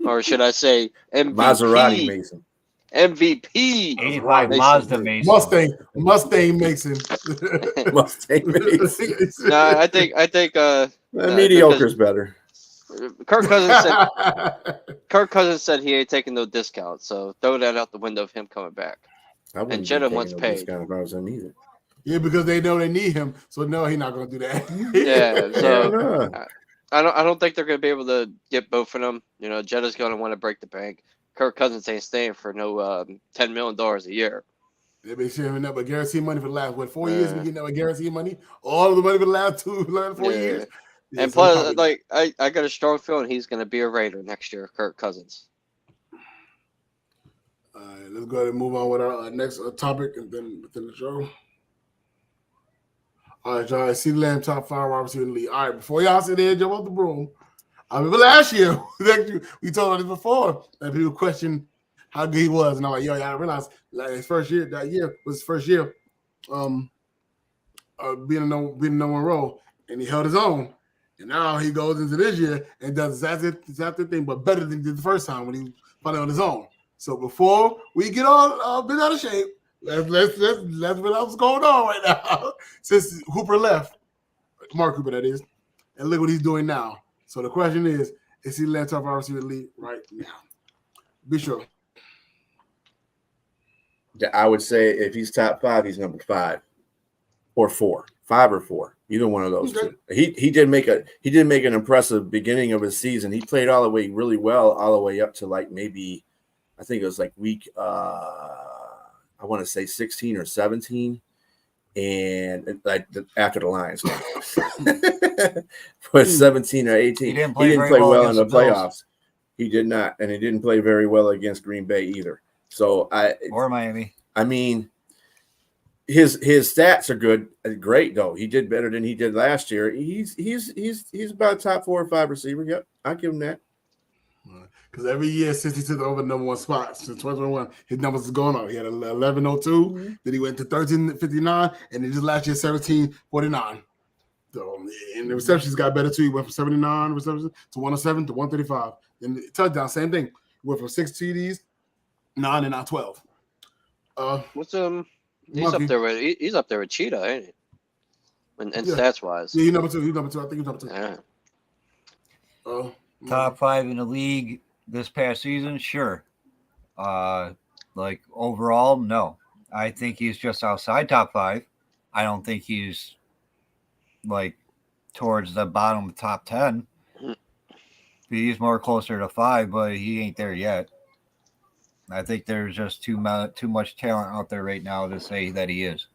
Or should I say MVP? Maserati Mason. MVP. 85 Mazda Mason. Mustang Mason. Mustang Mason. No, I think mediocre's better. Kirk Cousins said he ain't taking no discount, so throw that out the window of him coming back. And Jetta wants paid. Yeah, because they know they need him, so no, he's not going to do that. Yeah, so I don't think they're going to be able to get both of them. Jetta's going to want to break the bank. Kirk Cousins ain't staying for no $10 million a year. They've been sharing up a guaranteed money for the last 4 years. We getting that guaranteed money, all of the money for the last 4 years. Yeah, and plus, I got a strong feeling he's going to be a Raider next year, Kirk Cousins. All right, let's go ahead and move on with our next topic, and then within the show. All right, y'all. CeeDee Lamb, top 5 wide receiver in the league. All right, before y'all sit there and jump off the broom, I remember last year we told this before that people questioned how good he was, and I'm like, yo, y'all realize his first year, that year was his first year, being in number one role, and he held his own. And now he goes into this year and does exactly thing, but better than he did the first time when he finally on his own. So before we get all bent out of shape, let's realize what's going on right now. Since Hooper left, Mark Hooper, that is, and look what he's doing now. So the question is he left top wide receiver league right now? Be sure. I would say if he's top 5, he's number 5 or 4, 5 or 4, either one of those two. He did make an impressive beginning of his season. He played all the way really well, all the way up to maybe I think it was week I want to say 16 or 17, and after the Lions game. But 17 or 18, he didn't play well in the playoffs. He did not, and he didn't play very well against Green Bay either. So or Miami. I mean, his stats are great though. He did better than he did last year. He's about a top 4 or 5 receiver. Yep, I'll give him that. Because every year since he took over the number 1 spot, since 2021, his numbers is going up. He had 1102, then he went to 1359, and then just last year 1749. So, and the receptions got better too. He went from 79 receptions to 107 to 135. And the touchdown, same thing. He went from 6 TDs, 9 and now 12. What's he's up there with Cheetah, ain't he? And stats wise. Yeah, he's number 2. I think he's number 2. Yeah. Top 5 in the league this past season, sure. Like overall, no. I think he's just outside top 5. I don't think he's like towards the bottom of top 10. He's more closer to 5, but he ain't there yet. I think there's just too much talent out there right now to say that he is.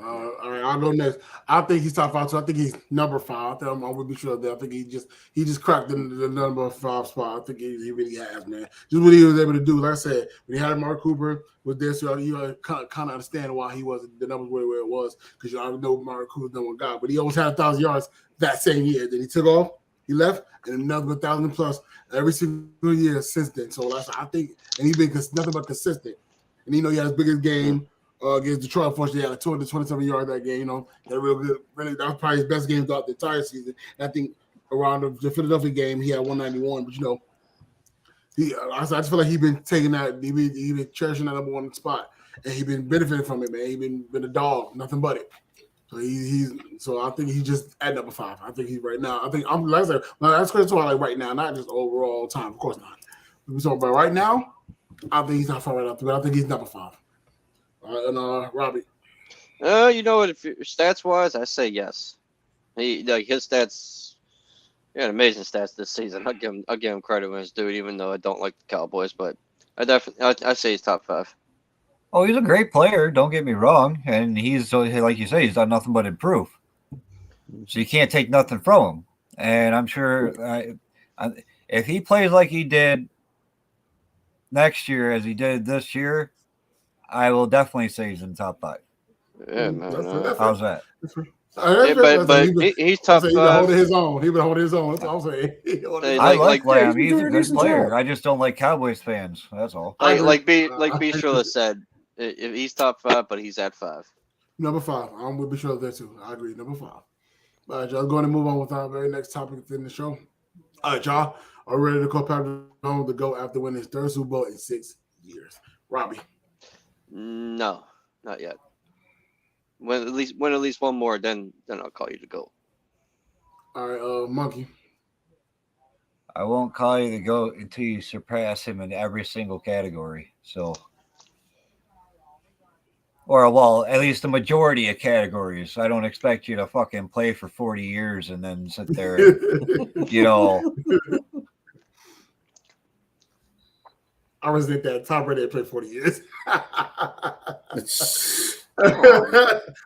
All right, I'll go next. I think he's top 5, so I think he's number 5. I would be sure that I think he just cracked the number 5 spot. I think he really has, man. Just what he was able to do. Like I said, when he had Mark Cooper was there, so you kind of understand why he wasn't the numbers where it was, because you already know Mark Cooper's number 1 guy. But he always had 1,000 yards that same year. Then he took off, he left, and another 1,000 plus every single year since then. So I think, and he's been nothing but consistent. And he had his biggest game. Against Detroit, unfortunately, he had 227 yards that game. That real good. Really, that was probably his best game throughout the entire season. And I think around the Philadelphia game, he had 191. But I just feel like he's been taking that. He been cherishing that number 1 spot, and he's been benefiting from it, man. He's been a dog, nothing but it. So so I think he's just at number 5. I think he's right now. I think I'm like I said, that's crazy like right now, not just overall time. Of course not. So, but right now, I think he's not far right up there. But I think he's number 5. And Robbie. You know what? If stats wise, I say yes. His stats, he had amazing stats this season. I'll give him credit when it's due, even though I don't like the Cowboys. But I say he's top 5. Oh, he's a great player. Don't get me wrong, and he's like you say, he's done nothing but improve. So you can't take nothing from him. And I'm sure if he plays like he did next year as he did this year, I will definitely say he's in top 5. Yeah, man. How's that? He's top 5. He's been holding his own. He's been holding his own. That's all I'm saying. I like Lamb. He's a good player. I just don't like Cowboys fans. That's all. Like Bishula said, if he's top 5, but he's at 5. Number 5. I'm with Bishula there too. I agree. Number 5. All right, y'all. Going to move on with our very next topic in the show. All right, y'all. Are ready to call Patrick Mahomes to go after winning his 3rd Super Bowl in 6 years? Robbie. No, not yet. Win at least one more, then I'll call you to go. All right, Monkey. I won't call you to go until you surpass him in every single category. So, or at least the majority of categories. I don't expect you to fucking play for 40 years and then sit there, I resent that. Tom Brady played 40 years.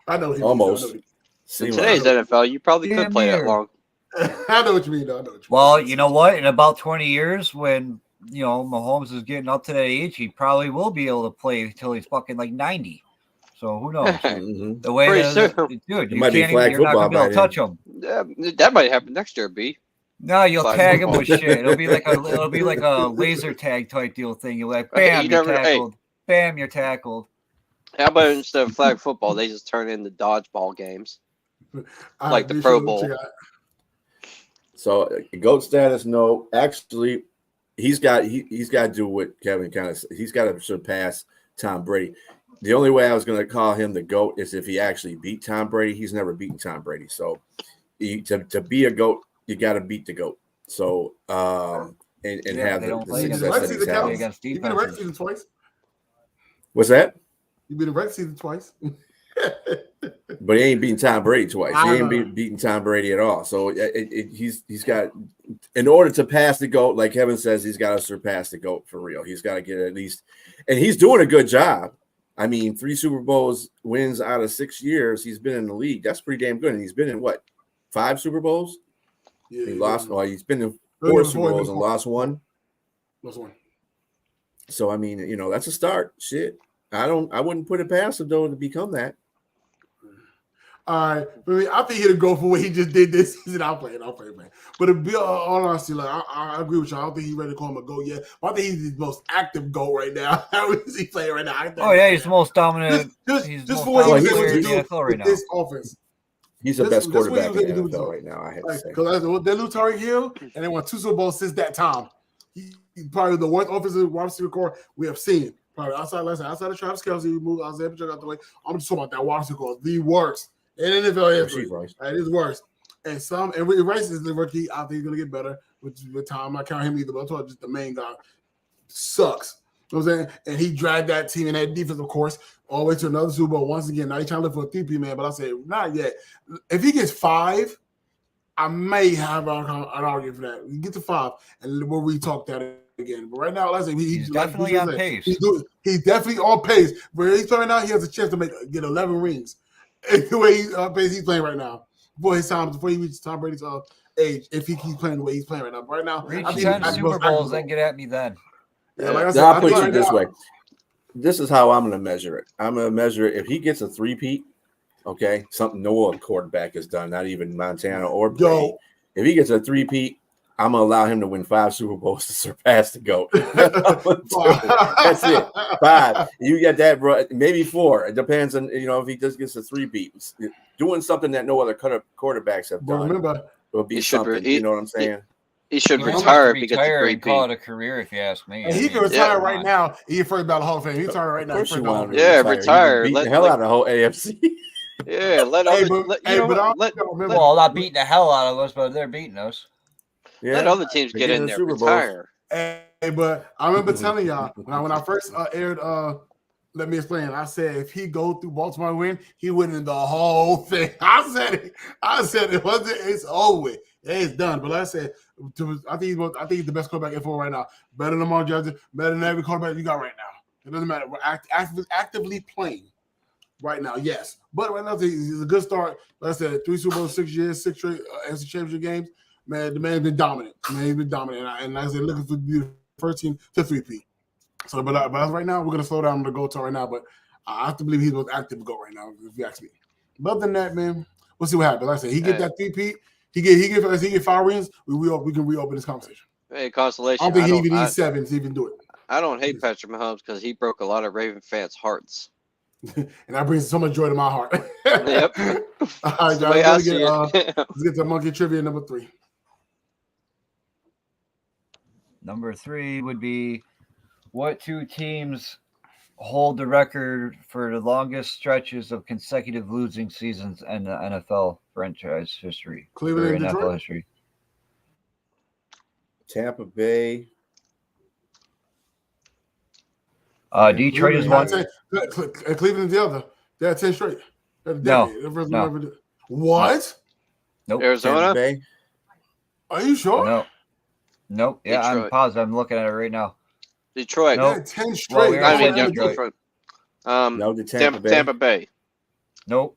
I know he almost. In today's NFL, you probably could play that long. I know what you mean, though. Well, you know what? In about 20 years, when Mahomes is getting up to that age, he probably will be able to play until he's fucking like 90. So who knows? The way dude, you're not gonna be able to touch him. Yeah, that might happen next year, B. No, you'll tag him with shit. It'll be like a laser tag type deal thing. You're like, bam, you're tackled. Bam, you're tackled. How about instead of flag football, they just turn into dodgeball games, like the Pro Bowl? So GOAT status, no. Actually, he's got to do what Kevin kind of said. He's got to surpass Tom Brady. The only way I was going to call him the GOAT is if he actually beat Tom Brady. He's never beaten Tom Brady. So to be a GOAT, you got to beat the GOAT. So have the success that he's having. You've been a regular season twice. What's that? You've been a regular season twice. But he ain't beating Tom Brady twice. He ain't beating Tom Brady at all. So he's got, in order to pass the GOAT, like Kevin says, he's got to surpass the GOAT for real. He's got to get at least, and he's doing a good job. I mean, 3 Super Bowls wins out of 6 years. He's been in the league. That's pretty damn good. And he's been in what, 5 Super Bowls? Yeah, he lost. Well, he's been in 4 Super Bowls and lost 1. Lost 1. So I mean, that's a start. Shit, I wouldn't put it past him though to become that. All right, I think he'll go for what he just did this season. I'll play it, man. But to be all honesty, like I agree with you. I don't think he's ready to call him a GOAT yet. But I think he's the most active GOAT right now. How is he playing right now? He's the most dominant. Just for what he's able to do with this offense. He's the best quarterback in the NFL right now. I have to say. Because they lose Tyreek Hill, and they won 2 Super Bowls since that time. He's probably the worst offensive wide receiver core we have seen. Probably outside of Travis Kelce, we moved Isaiah Pacheco out the way. I'm just talking about that wide receiver core, the worst in NFL history. It is worse. And Rice is the rookie. I think he's gonna get better with time. I can't count him either, but I'm talking just the main guy sucks. You know what I'm saying? And he dragged that team and that defense, of course, all the way to another Super Bowl. Once again, now he's trying to look for a 3P, man. But I said, not yet. If he gets 5, I may have an argument for that. We get to 5, and we'll re-talk that again. But right now, let's say he's definitely on pace. He's definitely on pace. But he's playing now, he has a chance to get 11 rings. The way he's playing right now. Before he reaches Tom Brady's age, if he keeps playing the way he's playing right now. But right now, reach 10 Super Bowls, then get at me then. Yeah, like I said, I'll put it this way. This is how I'm going to measure it. I'm going to measure it if he gets a 3-peat, okay, something no other quarterback has done, not even Montana or Brady. If he gets a 3-peat, I'm going to allow him to win 5 Super Bowls to surpass the GOAT. That's it. 5. You get that, bro. Maybe 4. It depends on, if he just gets a 3-peat. Doing something that no other quarterbacks have done. Remember, will be something. You know what I'm saying? He should retire if he gets a great call it a career, if you ask me. And he can retire right now. He's first ballot Hall of Fame. He's retiring right now. Retire. Beat the hell out of the whole AFC. Yeah, not beating the hell out of us, but they're beating us. Yeah, let other teams get in there. Retire. Hey, but I remember telling y'all when I first aired. Let me explain. I said if he go through Baltimore and win, he winning the whole thing. I said it wasn't. It's over. It's done. But like I said, I think he's the best quarterback in football right now. Better than Lamar Jackson. Better than every quarterback you got right now. It doesn't matter. We're actively playing right now. Yes, but right now he's a good start. Like I said, 3 Super Bowls, 6 years, 6 straight NFC Championship games. Man, the man's been dominant. He's been dominant. And like I said, looking for the first team to 3P. So, but right now, we're going to slow down the go to right now. But I have to believe he's the most active go right now, if you ask me. But other than that, man, we'll see what happens. Like I said, he get that 3P. He get 5 rings. We can reopen this conversation. Hey, consolation. I don't think he even needs 7 to even do it. I don't hate Patrick Mahomes because he broke a lot of Raven fans' hearts. And that brings so much joy to my heart. Yep. All right, guys. Let's get to monkey trivia number 3. Number 3 would be, what 2 teams hold the record for the longest stretches of consecutive losing seasons in the NFL franchise history? Cleveland and NFL Detroit? history. Tampa Bay. Detroit is one. Cleveland is the other. They had 10 straight. No. What? Nope. Arizona? Bay. Are you sure? No. Nope. Yeah, Detroit. I'm positive. I'm looking at it right now. Detroit. They had 10 straight. Well, Detroit. No, the Tampa Bay. Nope.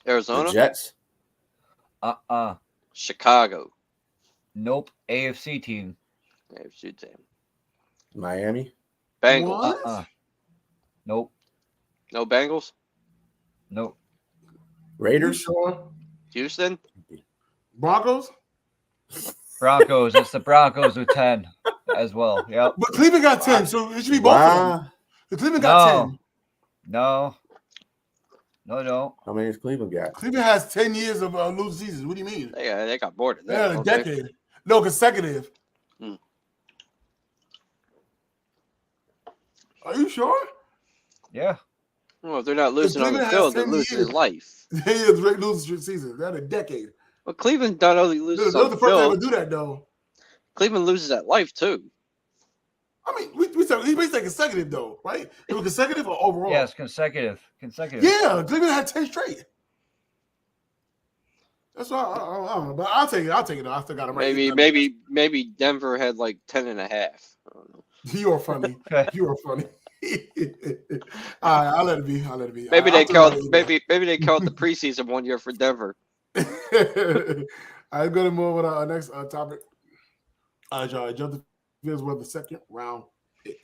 Arizona? The Jets. Chicago. Nope. AFC team. AFC team. Miami. Bengals. What? Nope. No Bengals? Nope. Raiders. Sure. Houston? Broncos? Broncos. It's the Broncos with 10 as well. Yep. But Cleveland got 10, so it should be both of them. The Cleveland got 10. No. How many has Cleveland got? Cleveland has 10 years of losing seasons. What do you mean? They got more than They that. had a decade. No, consecutive. Are you sure? Yeah. Well, if they're not losing on the field, they're losing in life. They had losing seasons. They had a decade. Well, Cleveland not only loses on the first time field. to do that, though. Cleveland loses at life, too. I mean, we said consecutive, though, right? It was consecutive or overall? Yes, consecutive. Yeah, Cleveland had 10 straight. That's why I don't know, but I'll take it. I still got it right. Maybe Denver had like 10.5. I don't know. You are funny. You are funny. All right, I'll let it be. Maybe they called the preseason one year for Denver. I'm going to move on to our next topic. All right, y'all. Jump the fields with the second round pick.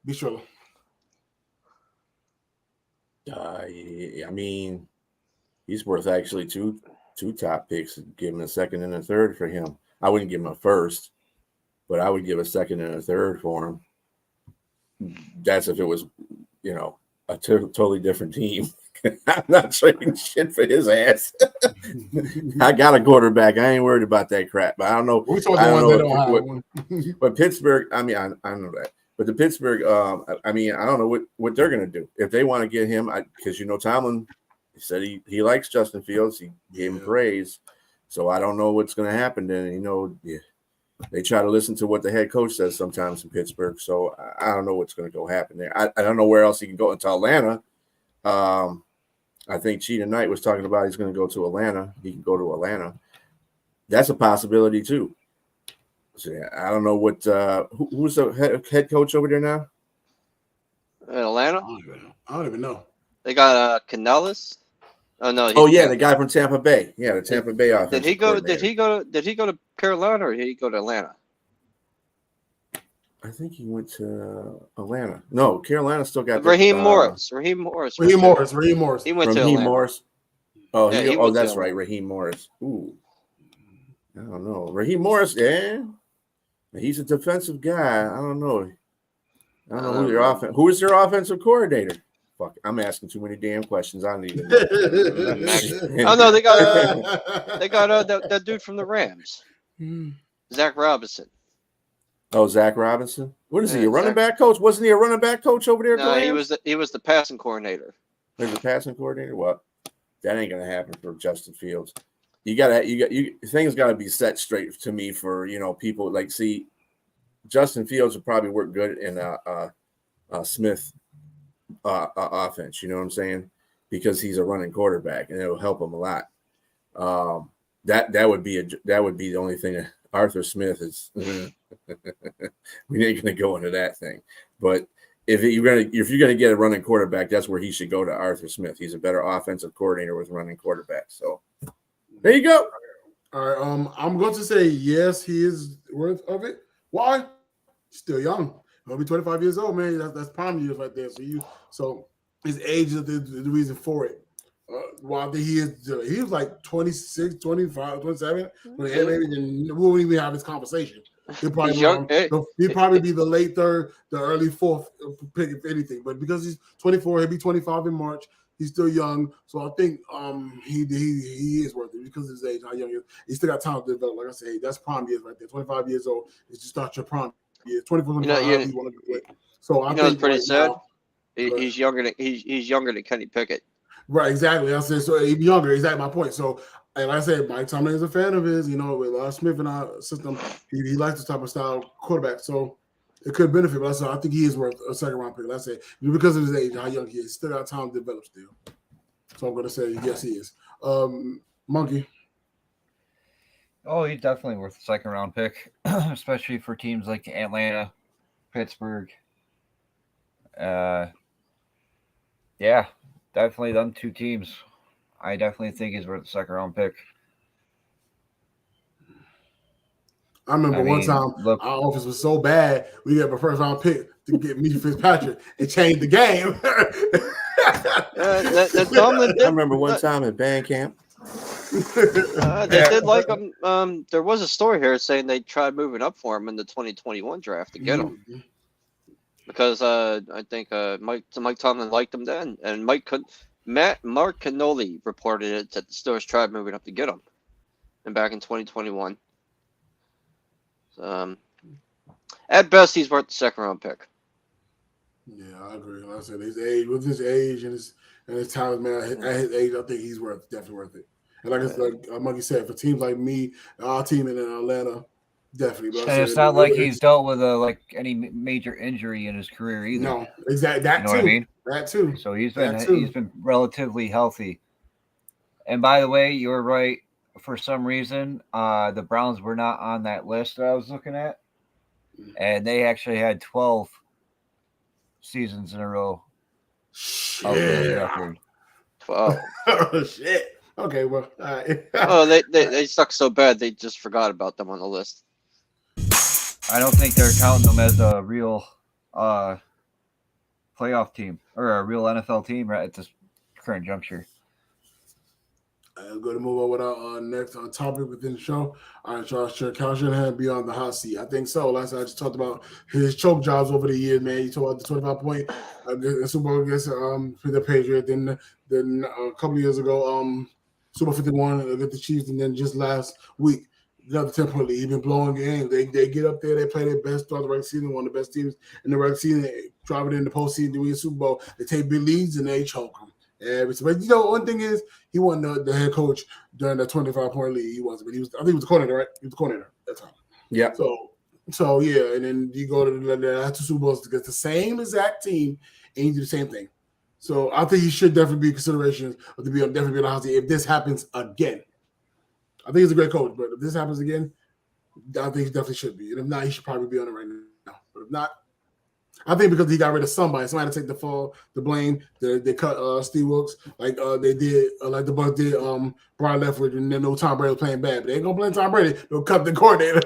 Be sure. I mean, he's worth actually two top picks. Give him a second and a third for him. I wouldn't give him a first, but I would give a second and a third for him. That's if it was, a totally different team. I'm not trading shit for his ass. I got a quarterback. I ain't worried about that crap. But I don't know. But Pittsburgh, I mean, I know that. But the Pittsburgh, I don't know what they're going to do. If they want to get him, because Tomlin He said he likes Justin Fields. He gave him praise. So I don't know what's going to happen then. They try to listen to what the head coach says sometimes in Pittsburgh. So I don't know what's going to go happen there. I don't know where else he can go into Atlanta. I think Cheetah Knight was talking about he's going to go to Atlanta. He can go to Atlanta. That's a possibility too. So I don't know what who's the head coach over there now in Atlanta. I don't even know. They got Canellis. Oh no. The guy from Tampa Bay. Yeah, the Tampa Bay offense. Did he go to Carolina or did he go to Atlanta? I think he went to Atlanta. No, Carolina still got Raheem Morris. Raheem Morris. He went to Atlanta. Morris. Oh, yeah, that's right. Raheem Morris. Ooh. I don't know. Raheem Morris, yeah. He's a defensive guy. I don't know. Who is their offensive coordinator? Fuck, I'm asking too many damn questions. I don't even know. Oh no, they got that dude from the Rams, Zach Robinson. Oh, Zach Robinson. What is he? A running back coach? Wasn't he a running back coach over there? No, he was the passing coordinator. There's a passing coordinator. What? That ain't gonna happen for Justin Fields. Things got to be set straight to me for people like see. Justin Fields would probably work good in a Smith offense. You know what I'm saying? Because he's a running quarterback, and it'll help him a lot. That would be the only thing that Arthur Smith is. We ain't gonna go into that thing, but if you're gonna get a running quarterback, that's where he should go, to Arthur Smith. He's a better offensive coordinator with running quarterbacks. So there you go. All right. I'm going to say yes, he is worth of it. Why? Still young. He'll be 25 years old, man. That's prime years right there. So his age is the reason for it. Well, I think he was like 26, 25, 27. When we won't even have this conversation. He'd probably be the late third, the early fourth pick, if anything. But because he's 24, he'll be 25 in March. He's still young, so I think he is worth it because of his age, how young he is. He still got time to develop. Like I said, that's prime years right there. 25 years old is just start your prime years. 24, 25, you want to do it. So I think it's pretty sad. Now, he's younger than Kenny Pickett. Right, exactly. I said so. He's younger. Exactly my point. So, and like I said, Mike Tomlin is a fan of his. With Smith in our system, he likes this type of style quarterback. So it could benefit. But I think he is worth a second round pick. Like I said, because of his age, how young he is, still got time to develop still. So I'm going to say yes, he is. Monkey. Oh, he's definitely worth a second round pick, especially for teams like Atlanta, Pittsburgh. Yeah, definitely them two teams. I definitely think he's worth a second round pick. I remember one time our offense was so bad, we got a first round pick to get me Fitzpatrick and change the game. I remember one time at band camp. They did like him. There was a story here saying they tried moving up for him in the 2021 draft to get him. Because I think Mike Tomlin liked him then, and Mark Cannoli reported it that the Steelers tried moving up to get him, and back in 2021. At best, he's worth the second round pick. Yeah, I agree. Like I said, his age, with his age and his talent, man, at his age, I think he's definitely worth it. And like Monkey said, for teams like me, our team in Atlanta, definitely. And it's not like he's dealt with any major injury in his career either. No, exactly. That too. What I mean? That too. So he's been relatively healthy. And by the way, you're right. For some reason, the Browns were not on that list that I was looking at, and they actually had 12 seasons in a row of this record. 12. Oh shit. Okay, well, all right. Oh, they suck so bad they just forgot about them on the list. I don't think they're counting them as a real playoff team or a real NFL team right at this current juncture. I'm going to move on with our next topic within the show. All right, y'all. Sure, Kyle Shanahan be on the hot seat. I think so. Last night I just talked about his choke jobs over the years, man. He talked about the 25-point Super Bowl against for the Patriots. Then a couple of years ago, Super 51 against the Chiefs, and then just last week, another 10-point lead. He's been blowing games. They get up there. They play their best throughout the regular season. One of the best teams in the regular season. They drive it in the postseason, doing the Super Bowl. They take big leads and they choke them. But one thing is, he wasn't the head coach during the 25-point league. He wasn't, but I think he was the coordinator, right? He was the coordinator at that time. Yeah. So yeah, and then you go to the 2 Super Bowls against the same exact team, and you do the same thing. So I think he should definitely be consideration of definitely be on the hot seat if this happens again. I think he's a great coach, but if this happens again, I think he definitely should be. And if not, he should probably be on it right now. But if not, I think because he got rid of somebody to take the blame. They cut Steve Wilkes like they did, like the Bucs did Brian Leftwich, and then Tom Brady was playing bad. But they ain't gonna blame Tom Brady. They'll cut the coordinator.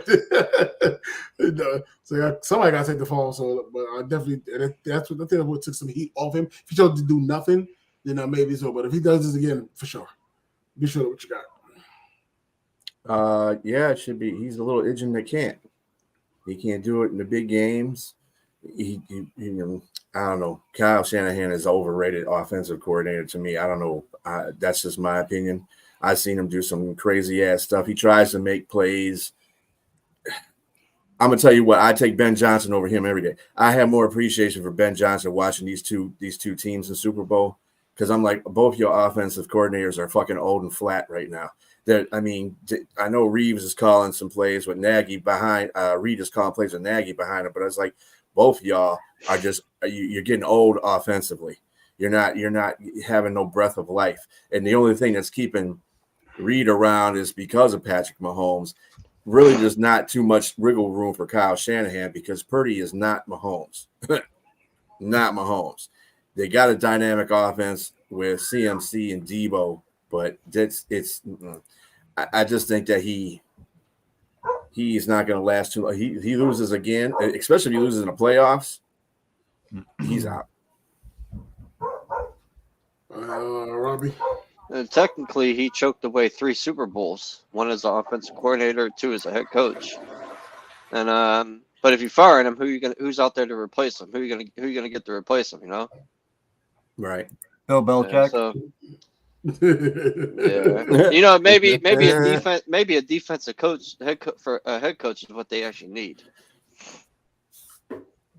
So somebody got to take the fall. So, but I definitely that's what took some heat off him. If he chose to do nothing, then maybe so. But if he does this again, for sure, be sure what you got. Yeah, it should be. He's a little itching that can't. He can't do it in the big games. He I don't know. Kyle Shanahan is overrated offensive coordinator to me. I don't know. That's just my opinion. I've seen him do some crazy ass stuff. He tries to make plays. I'm gonna tell you what. I take Ben Johnson over him every day. I have more appreciation for Ben Johnson watching these two teams in Super Bowl because I'm like, both your offensive coordinators are fucking old and flat right now. I know Reeves is calling some plays with Nagy behind. Reed is calling plays with Nagy behind him, but it's like both of y'all are just you're getting old offensively. You're not having no breath of life, and the only thing that's keeping Reed around is because of Patrick Mahomes. Really, there's not too much wiggle room for Kyle Shanahan because Purdy is not Mahomes. Not Mahomes. They got a dynamic offense with CMC and Debo, but I just think that he's not going to last too long. He loses again, especially if he loses in the playoffs. He's out. Robbie. Technically, he choked away 3 Super Bowls. 1 as an offensive coordinator, 2 as a head coach. And but if you fire him, who's out there to replace him? Who you gonna get to replace him? You know, right? Bill Belichick. Yeah, maybe a defensive coach, head coach is what they actually need.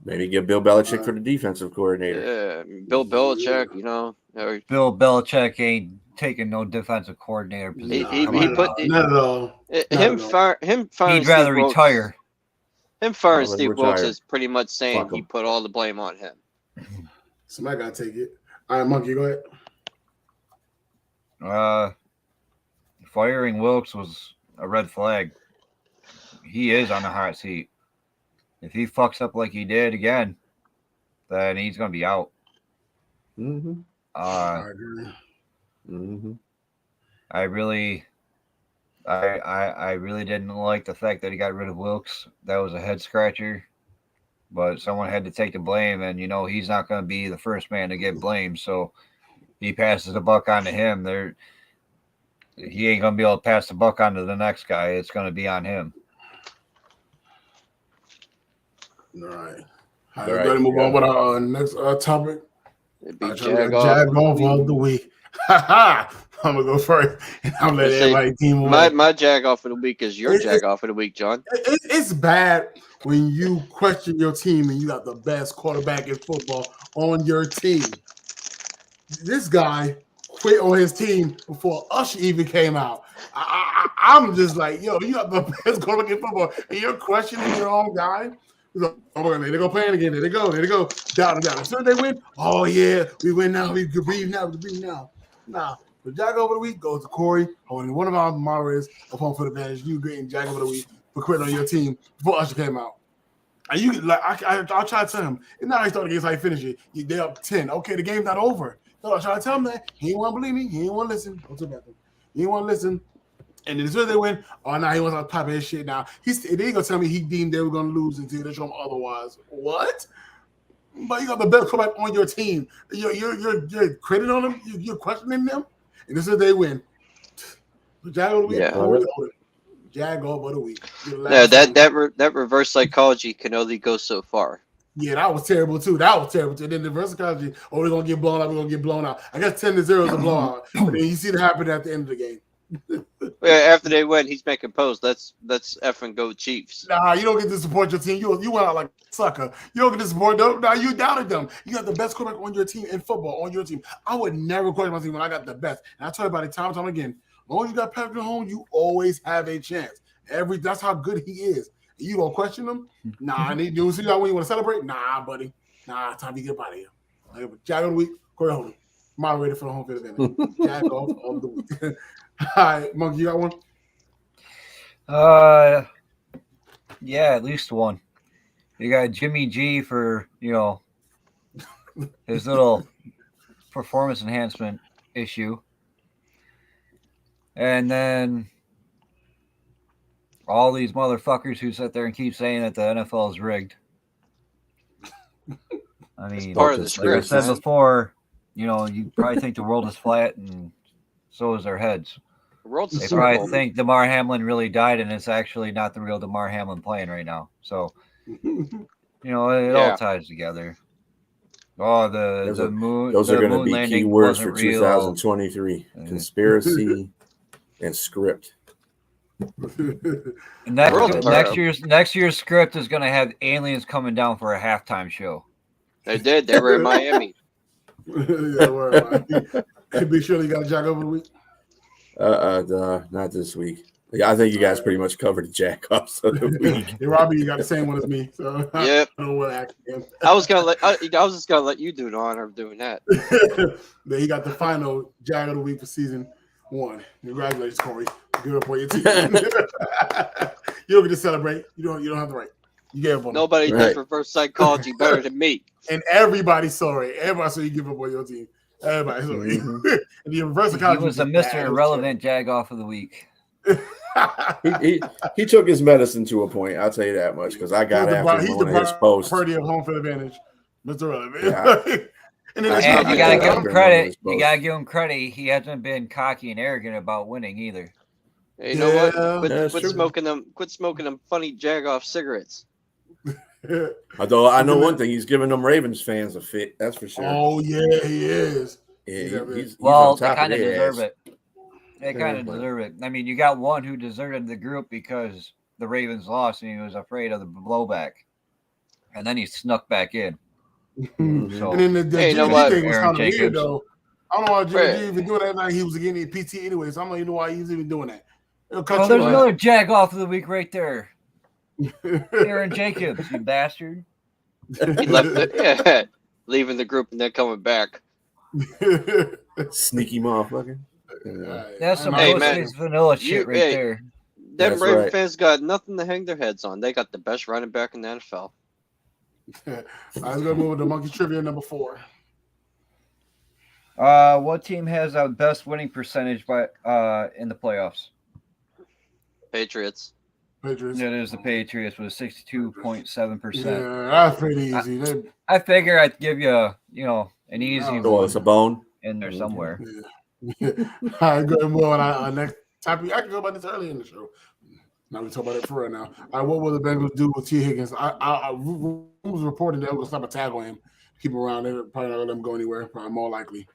Maybe get Bill Belichick for the defensive coordinator. Yeah, Bill Belichick, Bill Belichick ain't taking no defensive coordinator position. Not at all. Him firing. He'd rather retire. Him firing Steve Wilkes is pretty much saying he put all the blame on him. Somebody gotta take it. All right, Monkey, go ahead. Firing Wilkes was a red flag. He is on the hot seat. If he fucks up like he did again, then he's gonna be out. Mm-hmm. I agree. Mm-hmm. I really didn't like the fact that he got rid of Wilkes. That was a head scratcher. But someone had to take the blame, and he's not going to be the first man to get blamed. So he passes the buck on to him. He ain't going to be able to pass the buck on to the next guy. It's going to be on him. All right. All right. Ready to move on with our next topic. Jag-off of the week. I'm gonna go first, and I'm letting everybody team away. My jag-off of the week is your jag-off of the week, John. It's bad when you question your team and you got the best quarterback in football on your team. This guy quit on his team before Usher even came out. I'm just like, yo, you got the best quarterback in football, and you're questioning your own guy. Oh, they go playing again. There they go. Down. As soon as they win, oh yeah, we win now. We can breathe now. Nah. The Jag over the week goes to Corey, holding one of our moderators up home for the advantage. You getting Jag over the week for quitting on your team before Usher came out. And you like, I try to tell him. It's not how you start the game, it's how you finish it. They're up 10. Okay, the game's not over. So I try to tell him that. He ain't want to believe me. He ain't want to listen. Go to the bathroom. He ain't want to listen. And as soon as they win, now he wants to pop his shit now. They ain't gonna tell me he deemed they were gonna lose until they show him otherwise. What? But you got the best quarterback on your team. You're crediting on them. You're questioning them. And as soon as they win, Jag over the week. Yeah. Jag over the week. No, that reverse psychology can only go so far. Yeah, that was terrible too. And then the reverse psychology, we're gonna get blown out. I guess 10-0 is a blowout. But then you see it happen at the end of the game. After they win, he's making posts. Let's effing go Chiefs. Nah, you don't get to support your team. You went out like a sucker. You don't get to support them. Nah, you doubted them. You got the best quarterback on your team in football, on your team. I would never question my team when I got the best. And I tell you about it time and time again. As long as you got Patrick Mahomes, you always have a chance. That's how good he is. You gonna question him? Nah, you see that when you want to celebrate? Nah, buddy. Nah, time to get out of here. Jag of the week, Corey Holden. Moderator for the home field advantage. Jag off of the week. All right, Monkey, you got one? Yeah, at least one. You got Jimmy G for, his little performance enhancement issue. And then all these motherfuckers who sit there and keep saying that the NFL is rigged. I mean, part of the like I script, said man. before, you probably think the world is flat, and so is their heads. The world's a They Super probably Bowl. think DeMar Hamlin really died, and it's actually not the real DeMar Hamlin playing right now. So, it all ties together. Oh, the moon. Those are going to be landing key words wasn't for real. 2023: conspiracy and script. Next year's script is going to have aliens coming down for a halftime show. They did. They were in Miami. Yeah, word. Hey, Big Shirley, you got a Jag over the week? Not this week. Yeah, I think you guys pretty much covered the jack-ups of the week. Hey, Robbie, you got the same one as me. So Yep. I don't know what happened. I was just gonna let you do the honor of doing that. Then he got the final Jag of the week for season 1. Congratulations, Corey. Good up on your team. You don't get to celebrate. You don't have the right. You gave up on Nobody Right. does reverse psychology better than me. and everybody saw it. Everybody saw you give up on your team. Everybody saw it. And the reverse He psychology was a Mr. Irrelevant Jag off of the week. He took his medicine to a point. I'll tell you that much because I got after he's him the on his post. Purdy of home field advantage, Mr. Relevant. Yeah. And then And you gotta give him Yeah. credit. You gotta give him credit. He hasn't been cocky and arrogant about winning either. Hey, you know what? that's Quit true. smoking them. Quit smoking them funny Jag-off cigarettes. Although I know one thing, he's giving them Ravens fans a fit. That's for sure. Oh yeah, he is. Yeah, he's Well, on they top kind of of their deserve ass. it. They kind of deserve it. I mean, you got one who deserted the group because the Ravens lost and he was afraid of the blowback, and then he snuck back in. So, And then the Hey, you know GG what? thing was Aaron kind of weird Jacobs. though. I don't know why Jimmy Right. G even doing that. Like he was getting PT anyway, so I don't even know why he was even doing that. It'll cut oh, you there's off. another Jag off of the week right there. Aaron Jacobs, you bastard. He left leaving the group and then coming back. Sneaky motherfucker. That's some Hey, Ghostface man, vanilla shit right hey, there. Them That's Raven right. fans got nothing to hang their heads on. They got the best running back in the NFL. I was gonna move to monkey trivia number 4. What team has the best winning percentage in the playoffs? Patriots. Patriots. It is the Patriots with 62.7%. Yeah, that's pretty easy. I figure I'd give you, an easy Oh, it's a bone. in there somewhere. All right, good. Move on. Our next topic. I can talk about this early in the show. Now we talk about it for real now. All right, what will the Bengals do with T. Higgins? I was reporting that they were going to stop a tag on him, keep him around. They're probably not going to let him go anywhere, probably more likely.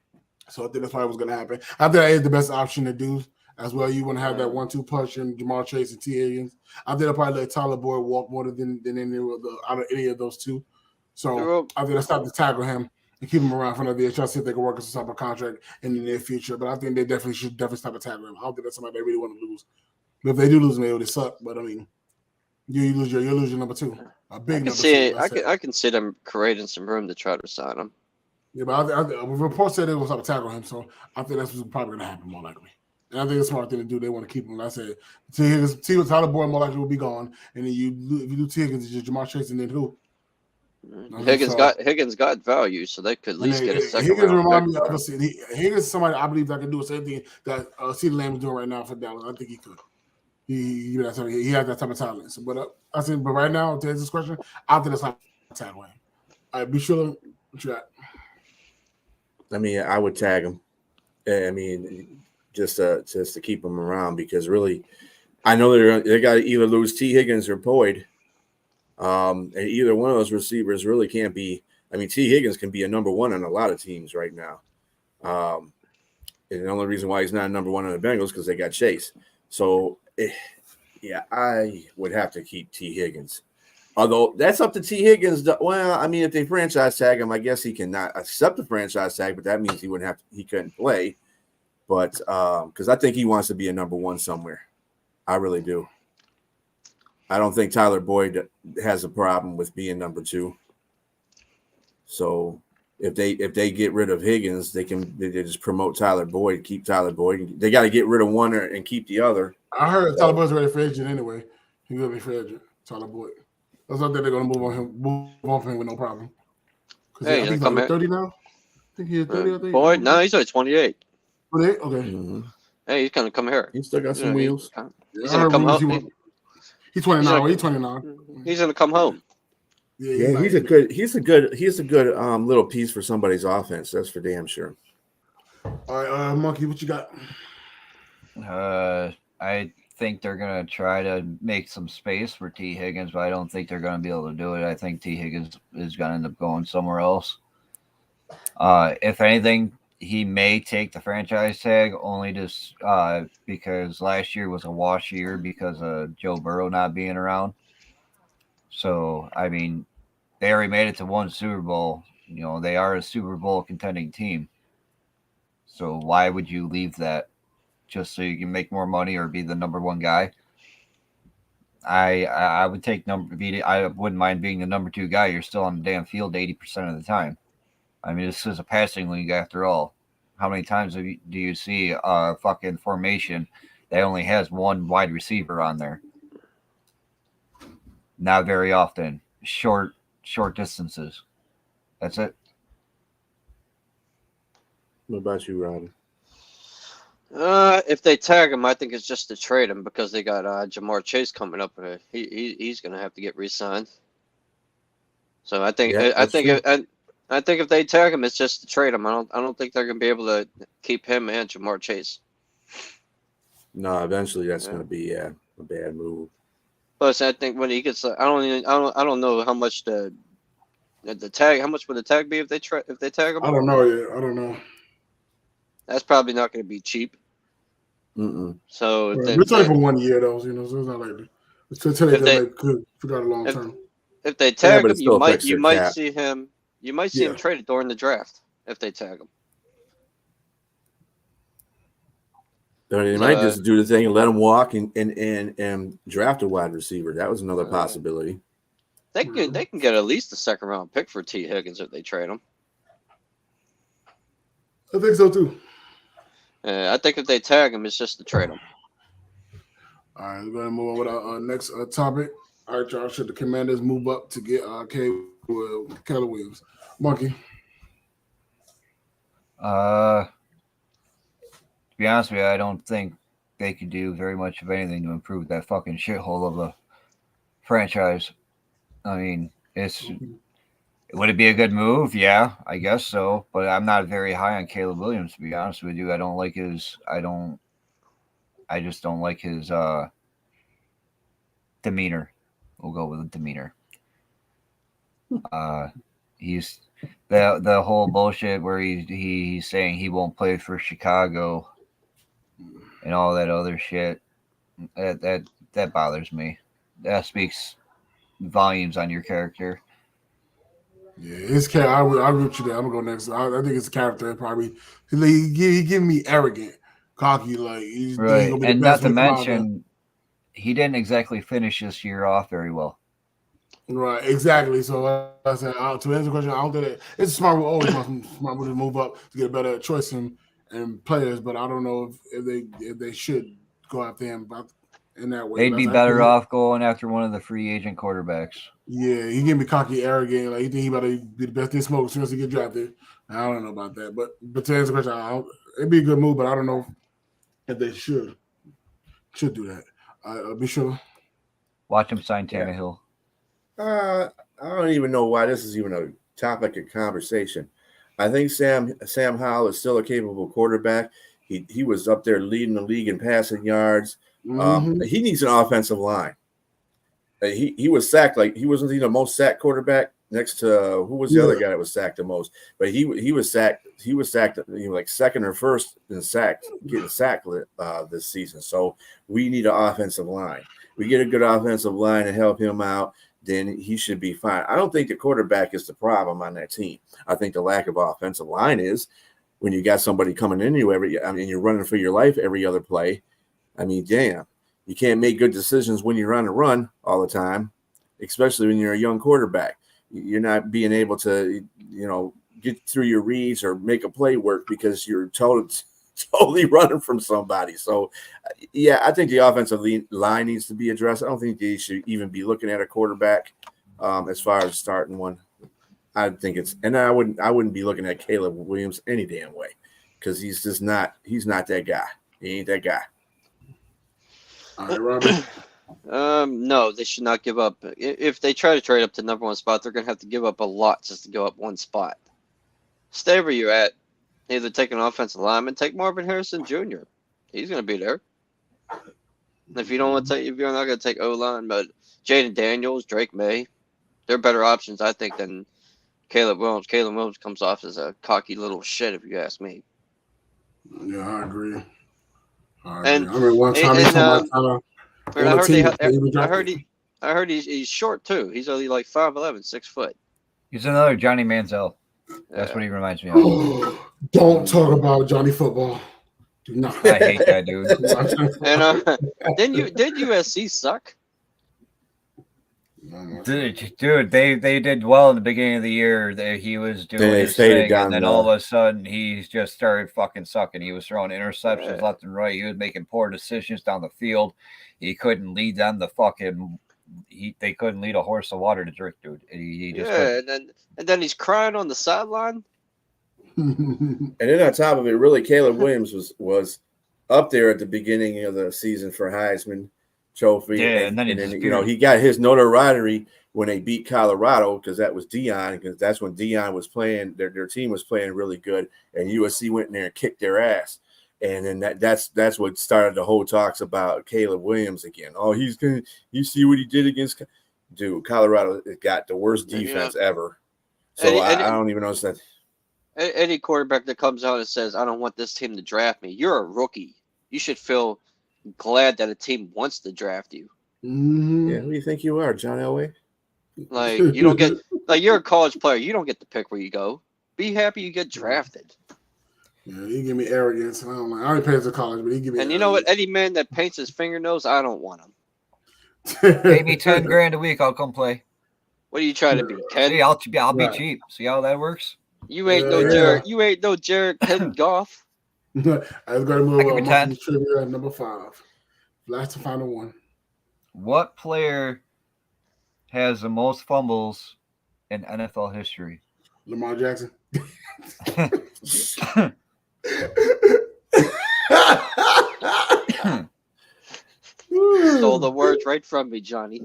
So I think that's probably what's going to happen. I think that is the best option to do as well. You want to have that 1-2 punch in Jamar Chase and T. Higgins. I think they'll probably let Tyler Boyd walk more than out of any of those two. So I think they'll stop the tag on him and keep him around for another year. Try to see if they can work us a contract in the near future. But I think they should stop a tag on him. I don't think that's somebody they really want to lose. But if they do lose him, it would suck. But I mean, you lose your number 2, a big number 2. I can see them creating some room to try to sign him. Yeah, but I reports said they will stop a tag on him, so I think that's what's probably going to happen more likely. And I think it's a smart thing to do. They want to keep him. Like I said, T. Higgins, Tyler Boyd more likely will be gone, and then if you do T. Higgins, it's just Jamar Chase, and then who? Higgins got value, so they could at least get a second Higgins round remind pick. me of Higgins is somebody I believe that can do the same thing that CeeDee Lamb is doing right now for Dallas. I think he could. He has that type of talent. So, but right now, to answer this question, I think that's not a tag on him. All right, be sure what you got. I mean, I would tag him. I mean, just to keep him around because really, I know they got to either lose T. Higgins or Boyd, and either one of those receivers really can't be. I mean, T. Higgins can be a number 1 on a lot of teams right now, And the only reason why he's not number one on the Bengals because they got Chase. So, yeah, I would have to keep T. Higgins. Although that's up to T. Higgins. Well, I mean, if they franchise tag him, I guess he cannot accept the franchise tag, but that means he couldn't play. But because I think he wants to be a number one somewhere. I really do. I don't think Tyler Boyd has a problem with being number two. So if they get rid of Higgins, they just promote Tyler Boyd, keep Tyler Boyd. They got to get rid of one and keep the other. I heard Tyler Boyd's ready for agent anyway. He's gonna be free agent. Tyler Boyd. That's not that they're gonna move on from him with no problem. Hey, I think he's 30 now. I think he's 30. I think. Boyd, no, he's only 28. Okay. Mm-hmm. Hey, he's gonna come here. He's still got some wheels. He's gonna come home. He's 29. He's 29. He's gonna come home. Yeah, he's a good little piece for somebody's offense. That's for damn sure. All right, Monkey, what you got? I think they're gonna try to make some space for T. Higgins, but I don't think they're gonna be able to do it. I think T. Higgins is gonna end up going somewhere else. If anything, he may take the franchise tag only just because last year was a wash year because of Joe Burrow not being around. So, I mean, they already made it to one Super Bowl. You know, they are a Super Bowl contending team. So why would you leave that just so you can make more money or be the number one guy? I would take I wouldn't mind being the number two guy. You're still on the damn field 80% of the time. I mean, this is a passing league after all. How many times do you see a fucking formation that only has one wide receiver on there? Not very often. Short distances. That's it. What about you, Robin? If they tag him, I think it's just to trade him because they got Jamar Chase coming up. He's gonna have to get re-signed. So I think I think if they tag him, it's just to trade him. I don't think they're gonna be able to keep him and Jamar Chase. No, eventually that's gonna be a bad move. Plus, I think when he gets, I don't know how much the tag. How much would the tag be if they tag him? I don't know yet. I don't know. That's probably not going to be cheap. Mm-mm. So we're talking for 1 year though, you know. So it's not like it's until they could figure out a long term. If they tag him, you might cap. see him. You might see him traded during the draft if they tag him. They might just do the thing and let him walk and draft a wide receiver. That was another possibility. They can get at least a second round pick for T. Higgins if they trade him. I think so too. I think if they tag him, it's just to trade him. All right, we're gonna move on with our next topic. All right, y'all. Should the Commanders move up to get Keller Williams? Monkey. To be honest with you, I don't think they could do very much of anything to improve that fucking shithole of a franchise. I mean, would it be a good move? Yeah, I guess so. But I'm not very high on Caleb Williams, to be honest with you. I just don't like his demeanor. We'll go with the demeanor. He's the whole bullshit where he's saying he won't play for Chicago and all that other shit. That bothers me. That speaks volumes on your character. Yeah, his character. I root you there. I'm gonna go next. I think his character probably he give me arrogant, cocky, like he's right. He's and not to mention, he didn't exactly finish this year off very well. Right, exactly. So I said to answer the question, I don't think it's a smart move. Always smart move to move up to get a better choice in players, but I don't know if they should go after him in that way. They'd be better off going after one of the free agent quarterbacks. Yeah, he can be cocky, arrogant, like he think he about to be the best thing smoke as soon as he get drafted. I don't know about that, but to answer the question, it'd be a good move, but I don't know if they should do that. Be sure. Watch him sign Tannehill. I don't even know why this is even a topic of conversation. I think Sam Howell is still a capable quarterback. He was up there leading the league in passing yards. Mm-hmm. He needs an offensive line. He was sacked, like he wasn't the most sacked quarterback next to who was the other guy that was sacked the most? But he was sacked. He was sacked, like second or first in getting sacked this season. So we need an offensive line. We get a good offensive line to help him out, then he should be fine. I don't think the quarterback is the problem on that team. I think the lack of offensive line is when you got somebody coming in you you're running for your life every other play. I mean, damn, you can't make good decisions when you're on a run all the time, especially when you're a young quarterback. You're not being able to, get through your reads or make a play work because you're totally running from somebody. So, yeah, I think the offensive line needs to be addressed. I don't think they should even be looking at a quarterback as far as starting one. I think I wouldn't be looking at Caleb Williams any damn way because he's not that guy. He ain't that guy. All right, Robert. No, they should not give up. If they try to trade up to number one spot, they're going to have to give up a lot just to go up one spot. Stay where you're at. Either take an offensive lineman, take Marvin Harrison Jr. He's going to be there. If you're not going to take O-line, but Jaden Daniels, Drake May, they're better options, I think, than Caleb Williams. Caleb Williams comes off as a cocky little shit, if you ask me. Yeah, I agree. I remember one time I heard he's short too. He's only like 5'11", 6 foot. He's another Johnny Manziel. That's what he reminds me of. Don't talk about Johnny Football. Do not. I hate that dude. And did USC suck? Dude, they did well in the beginning of the year. He was doing his thing, and then all of a sudden he just started fucking sucking. He was throwing interceptions left and right. He was making poor decisions down the field. He couldn't lead them they couldn't lead a horse to water to drink, dude. He just couldn't. and then he's crying on the sideline. And then on top of it, really, Caleb Williams was up there at the beginning of the season for Heisman Trophy. Yeah, and then he got his notoriety when they beat Colorado because that was Deion, because that's when Deion was playing. Their team was playing really good, and USC went in there and kicked their ass. And then that's what started the whole talks about Caleb Williams again. Oh, you see what he did against Colorado got the worst defense ever. So I don't even know that. Any quarterback that comes out and says, I don't want this team to draft me, you're a rookie. You should feel glad that a team wants to draft you. Yeah, who do you think you are, John Elway? Like, you don't get you're a college player. You don't get to pick where you go. Be happy you get drafted. Yeah, he give me arrogance. I already paid to college, but he give me. And you know what? Any man that paints his fingernails, I don't want him. Pay me $10,000 a week, I'll come play. What are you trying to be, Ken? See, I'll be cheap. See how that works? You ain't no Jared. You ain't no Jared Ken Goff. I was going to move on. $10. Trivia number 5. Last and final one. What player has the most fumbles in NFL history? Lamar Jackson. Stole the words right from me, Johnny.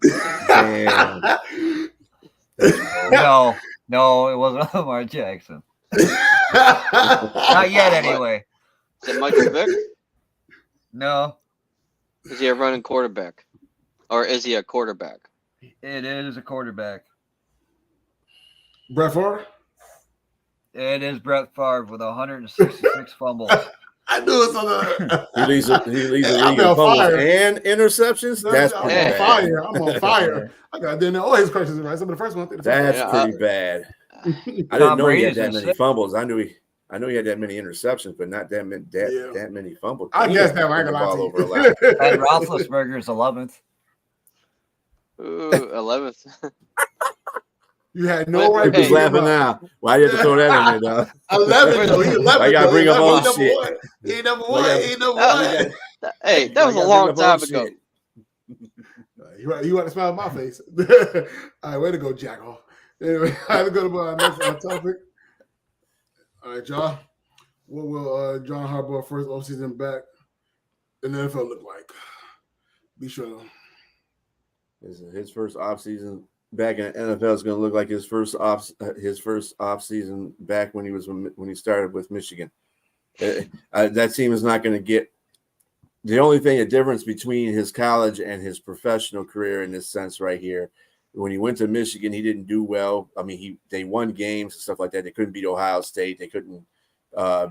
No, it wasn't Lamar Jackson. Not yet, anyway. Is it Michael Vick? No. Is he a running quarterback? Or is he a quarterback? It is a quarterback. Brett Favre? It is Brett Favre with 166 fumbles. I knew it was on the. He leads the league in fumbles and interceptions. That's pretty bad. I'm on fire. I didn't know all his questions right. Some of the first one. That's pretty bad. I didn't know he had that many fumbles. I knew he had that many interceptions, but not that many fumbles. I guess that I ain't gonna lie to you. And Roethlisberger is 11th. Ooh, 11th. You had no right. Who's laughing now? Why do you have to throw that in there, dog? 11. Though. He 11. I gotta bring up old shit. He ain't number one. Hey, that was a long time ago. You want to smile on my face? All right, way to go, Jack off. Anyway, let's go to our next topic. All right, y'all. What will John Harbaugh first offseason back in the NFL look like? Be sure. His first offseason back in the NFL is going to look like his first offseason back when he started with Michigan. That team is not going to get. The only thing, a difference between his college and his professional career in this sense right here, When he went to Michigan, he didn't do well. I mean, they won games and stuff like that. They couldn't beat Ohio State. They couldn't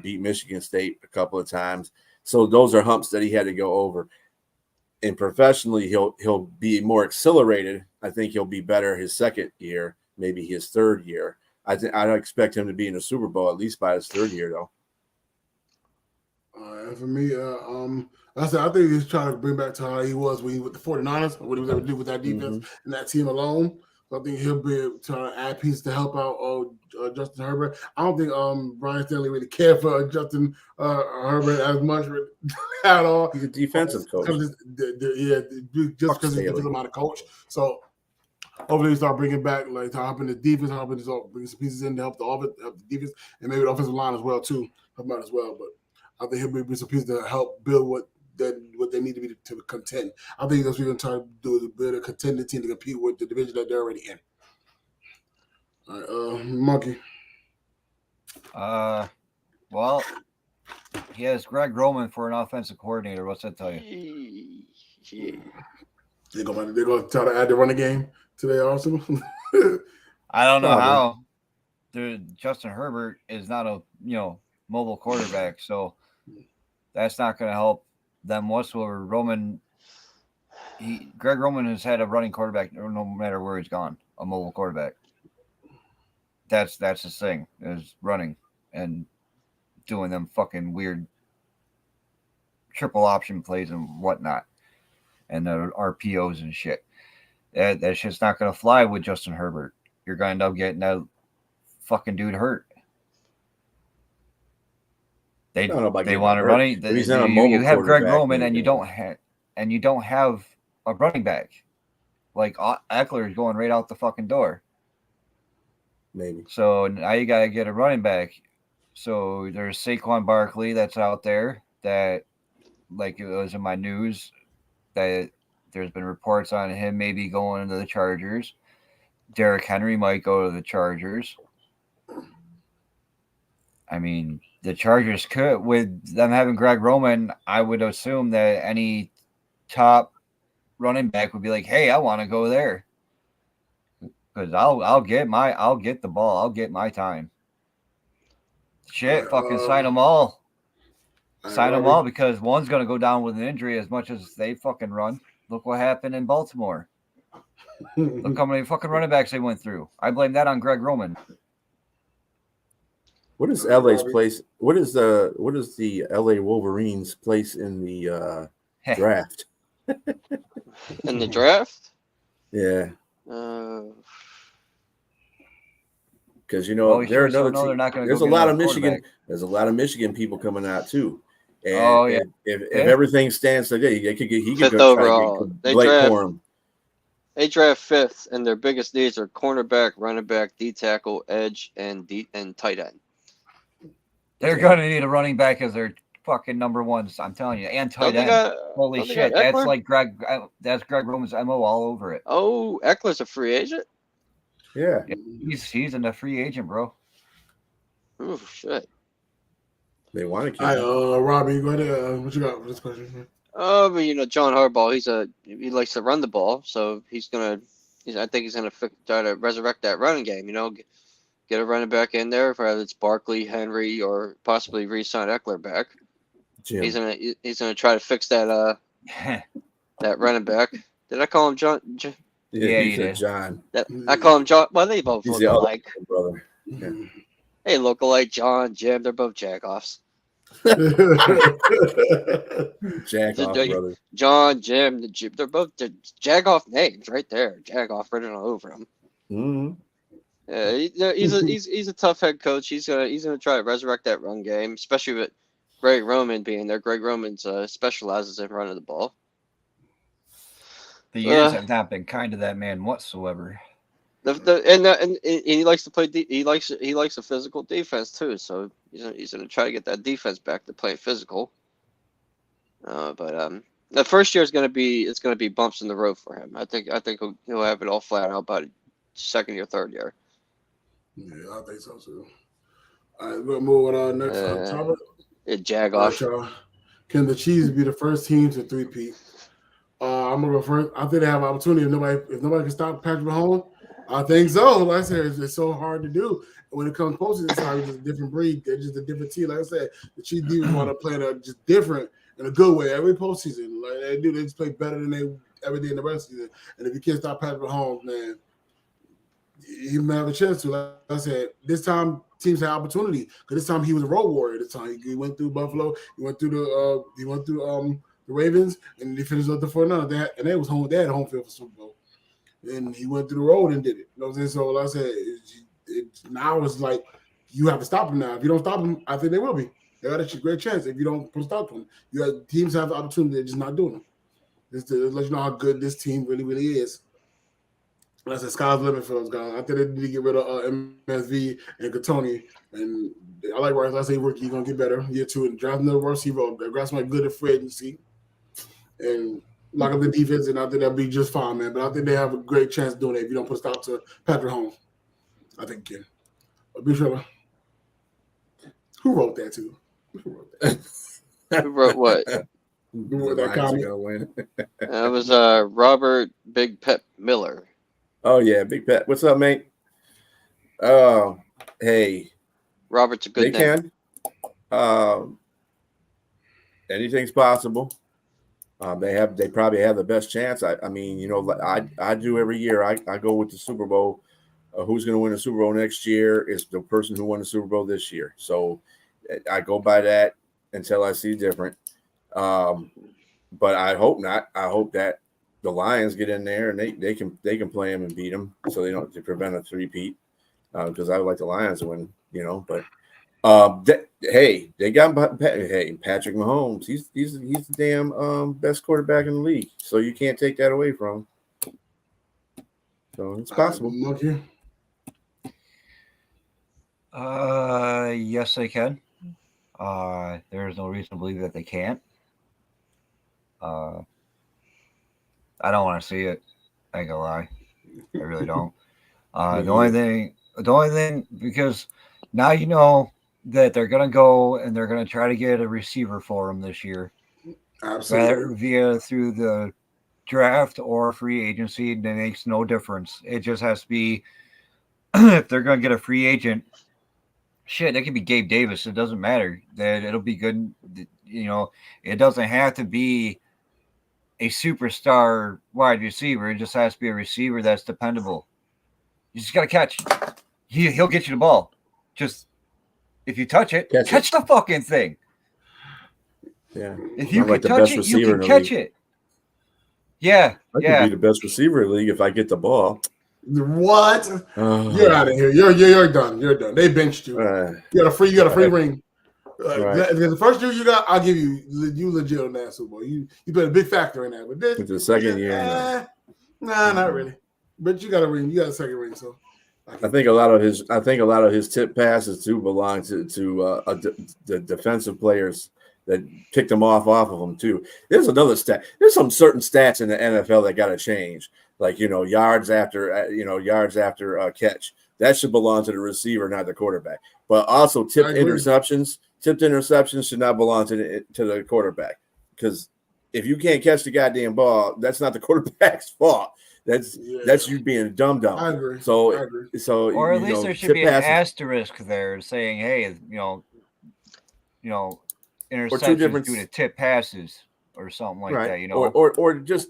beat Michigan State a couple of times. So those are humps that he had to go over. And professionally, he'll be more accelerated. I think he'll be better his second year, maybe his third year. I expect him to be in the Super Bowl at least by his third year, though. For me, I think he's trying to bring back to how he was when he with the 49ers, what he was able to do with that defense and that team alone. So I think he'll be trying to add pieces to help out Justin Herbert. I don't think Brian Stanley really cared for Justin Herbert as much at all. He's a defensive coach. Just because he's a amount of coach. So hopefully he start bringing back like to help in the defense, helping to bring some pieces in to help the defense, and maybe the offensive line as well too. Help out as well, but I think he'll be some pieces to help build what they need to be to contend. I think that's what we're going to try to do is build a contending team to compete with the division that they're already in. All right, Monkey. Well, he has Greg Roman for an offensive coordinator. What's that tell you? They're going to try to add the running game to their arsenal. I don't know how. Justin Herbert is not a mobile quarterback, so that's not going to help them whatsoever. Greg Roman has had a running quarterback no matter where he's gone, a mobile quarterback. That's his thing, is running and doing them fucking weird triple option plays and whatnot, and the RPOs and shit. That's just not going to fly with Justin Herbert. You're going to end up getting that fucking dude hurt. They want a running. You have Greg Roman, and you don't have a running back. Like Eckler is going right out the fucking door. Maybe. So now you got to get a running back. So there's Saquon Barkley that's out there that, like it was in my news, that there's been reports on him maybe going into the Chargers. Derrick Henry might go to the Chargers. I mean, the Chargers could, with them having Greg Roman, I would assume that any top running back would be like, "Hey, I want to go there because I'll get the ball, I'll get my time." Shit, fucking sign them all. Sign them all because one's gonna go down with an injury as much as they fucking run. Look what happened in Baltimore. Look how many fucking running backs they went through. I blame that on Greg Roman. What is LA's place? What is the LA Wolverines' place in the draft? In the draft? Yeah. Because they're another team. There's a lot of Michigan. There's a lot of Michigan people coming out too. And if everything stands today, he could go overall. They draft fifth, and their biggest needs are cornerback, running back, D tackle, edge, and tight end. They're going to need a running back as their fucking number ones. I'm telling you, and tight end. Holy shit, that's like Greg. That's Greg Roman's MO all over it. Oh, Eckler's a free agent. Yeah, he's a free agent, bro. Oh shit. They want to keep. Robbie, go ahead. What you got for this question? But John Harbaugh, he likes to run the ball, so I think he's gonna try to resurrect that running game. Get a running back in there, whether it's Barkley, Henry, or possibly re-sign Eckler back. Jim. He's gonna try to fix that that running back. Did I call him John? Yeah, you did. John. I call him John. Well, they both look alike. Brother. Yeah. They look alike. John, Jim, they're both jagoffs. Jagoff brother. John, Jim, they're both jagoff names right there. Jagoff written all over them. Mm-hmm. Yeah, he's a tough head coach. He's gonna try to resurrect that run game, especially with Greg Roman being there. Greg Roman specializes in running the ball. The years have not been kind to that man whatsoever. And he likes to play. He likes a physical defense too. So he's gonna try to get that defense back to play physical. But the first year is gonna be bumps in the road for him. I think he'll have it all flat out by second year, third year. Yeah, I think so too. All right, we'll move on our next topic. Jagoff. Can the Chiefs be the first team to three-peat? I I'm gonna go first. I think they have an opportunity. If nobody can stop Patrick Mahomes, I think so. Like I said, it's so hard to do. When it comes postseason, it's just a different breed. They're just a different team. Like I said, the Chiefs defense want to play just different in a good way every postseason. Like they just play better than they ever did in the rest of the season. And if you can't stop Patrick Mahomes, man, you might have a chance to. Like I said, this time teams had opportunity because this time he was a road warrior. This time he went through Buffalo, he went through the Ravens, and they finished up the 49ers. And they was home. They had home field for Super Bowl, and he went through the road and did it. You know what I'm saying? So like I said, now it's like you have to stop him now. If you don't stop him, I think they will be. They got a great chance if you don't put a stop to him. Teams have the opportunity, they're just not doing them. Just to let you know how good this team really, really is. Like I said, sky's the limit for those guys. I think they need to get rid of MSV and Katoni. And I like Rice. I say rookie going to get better year 2 and draft another receiver. Grab somebody good at free agency and lock up the defense, and I think that'll be just fine, man. But I think they have a great chance of doing it if you don't put a stop to Patrick Mahomes. I think you can. Be sure. Who wrote that too? Who wrote that? Who wrote what? Who wrote that comment? That was Robert Big Pep Miller. Oh yeah, Big Pep. What's up, mate? Hey. Robert's a good name. Can. Anything's possible. They probably have the best chance. I mean, you know, I do every year. I go with the Super Bowl. Who's going to win the Super Bowl next year is the person who won the Super Bowl this year. So I go by that until I see different. But I hope not. I hope that the Lions get in there and they can play them and beat them, so they don't have to prevent a three-peat. Because I would like the Lions to win, you know. But they got Patrick Mahomes. He's the damn best quarterback in the league. So you can't take that away from him. So it's possible. Yes, they can. There's no reason to believe that they can't. I don't want to see it. I ain't gonna lie. I really don't. The only thing, because now you know that they're gonna go and they're gonna try to get a receiver for him this year. Absolutely. Whether through the draft or free agency, it makes no difference. It just has to be if they're gonna get a free agent. Shit, it could be Gabe Davis. It doesn't matter. That it'll be good. You know, it doesn't have to be a superstar wide receiver. It just has to be a receiver that's dependable. You just got to catch. He'll get you the ball. Just if you touch it, catch the fucking thing. Yeah. If you can touch it, you can catch it. Yeah. I could be the best receiver in the league if I get the ball. What? You're out of here. You're done. You're done. They benched you. You got a free ring. The first year you got, I'll give you legit on that Super Bowl. You put a big factor in that. But this it's the second year. Nah, not really. But you got a ring. You got a second ring. So I think a lot of his tip passes too belong to the defensive players that picked them off of them too. There's another stat. There's some certain stats in the NFL that got to change. Like, you know, yards after catch. That should belong to the receiver, not the quarterback. But also tipped interceptions should not belong to the quarterback. Because if you can't catch the goddamn ball, that's not the quarterback's fault. That's you being a dum dum. I agree. So or at least there should be an asterisk there saying, hey, you know, interceptions due to tip passes or something like that. You know, or just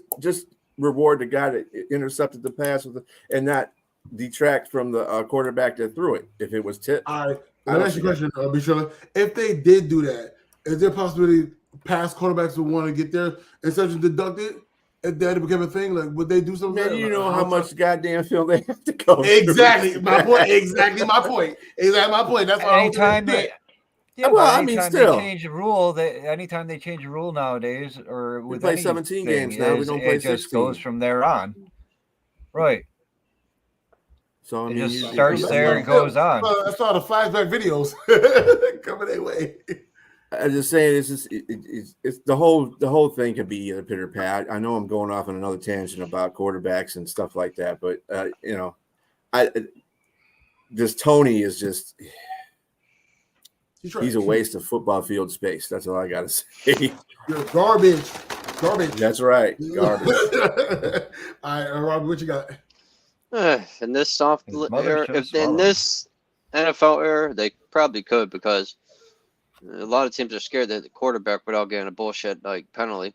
reward the guy that intercepted the pass and not detract from the quarterback that threw it if it was tipped. All right. Let me ask you a question, Bishop. If they did do that, is there a possibility past quarterbacks would want to get their interception deducted? If that became a thing, like would they do something? Man, you know how much goddamn film they have to go. Exactly my point. Exactly my point. That's why anytime they. Yeah, well, I mean, still, they change the rule. Anytime they change a rule nowadays, or we play 17 games now, we don't play 16. It just goes from there on, right? So I mean, it just starts there and goes on. I saw the flashback videos coming their way. I'm just saying, it's the whole thing could be a pitter pat. I know I'm going off on another tangent about quarterbacks and stuff like that, but you know, this Tony is just. He's a waste of football field space. That's all I got to say. You're garbage. Garbage. That's right. Garbage. All right, Robbie, what you got? In this soft His mother era, should if in swallow this NFL era, they probably could because a lot of teams are scared that the quarterback without getting a bullshit like penalty.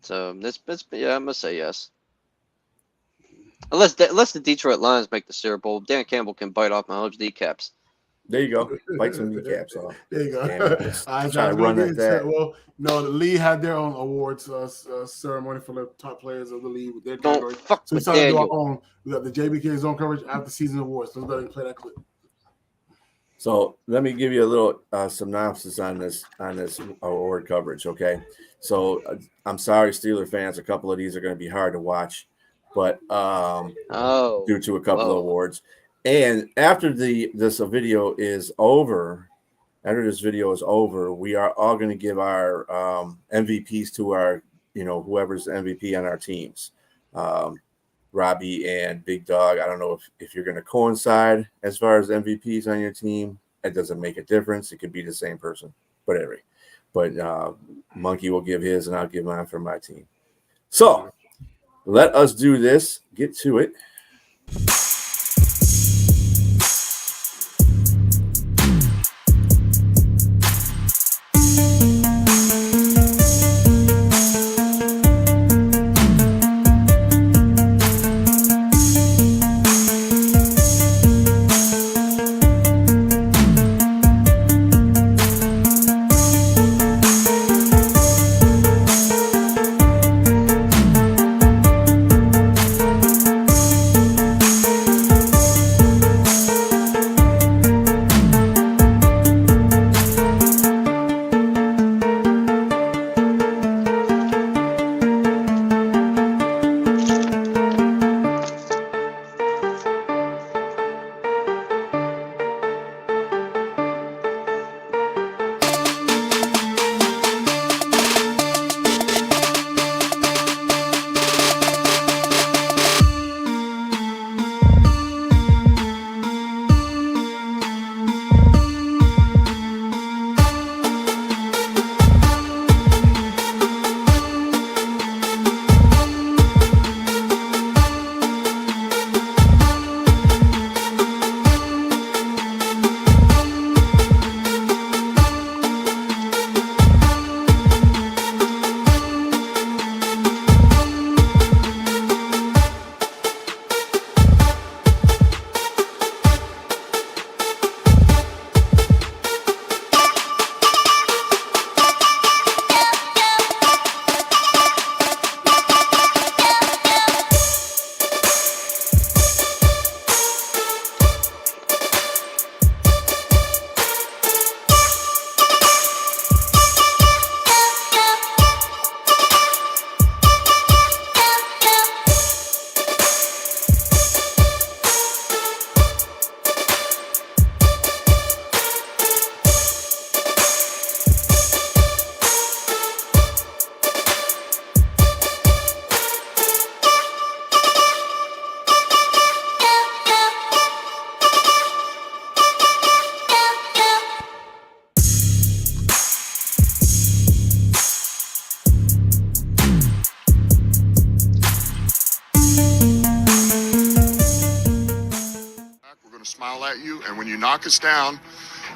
So yeah, I'm gonna say yes. Unless the Detroit Lions make the Super Bowl, Dan Campbell can bite off Mahomes' kneecaps. There you go. Bite some kneecaps off. There you go. Damn it. I Try to run at that. Well, no, the league had their own awards ceremony for the top players of the league with their Don't category. fuck So we with decided to do our Daniel. own. We got the JBK Zone coverage after season awards. So let's go ahead and play that clip. So let me give you a little synopsis on this award coverage, okay? So I'm sorry, Steeler fans, a couple of these are going to be hard to watch, but due to a couple of awards. And after this video is over, we are all going to give our MVPs to our, whoever's MVP on our teams. Robbie and Big Dog, I don't know if you're going to coincide as far as MVPs on your team. It doesn't make a difference. It could be the same person, whatever. But Monkey will give his and I'll give mine for my team. So let us do this. Get to it. Smile at you, and when you knock us down,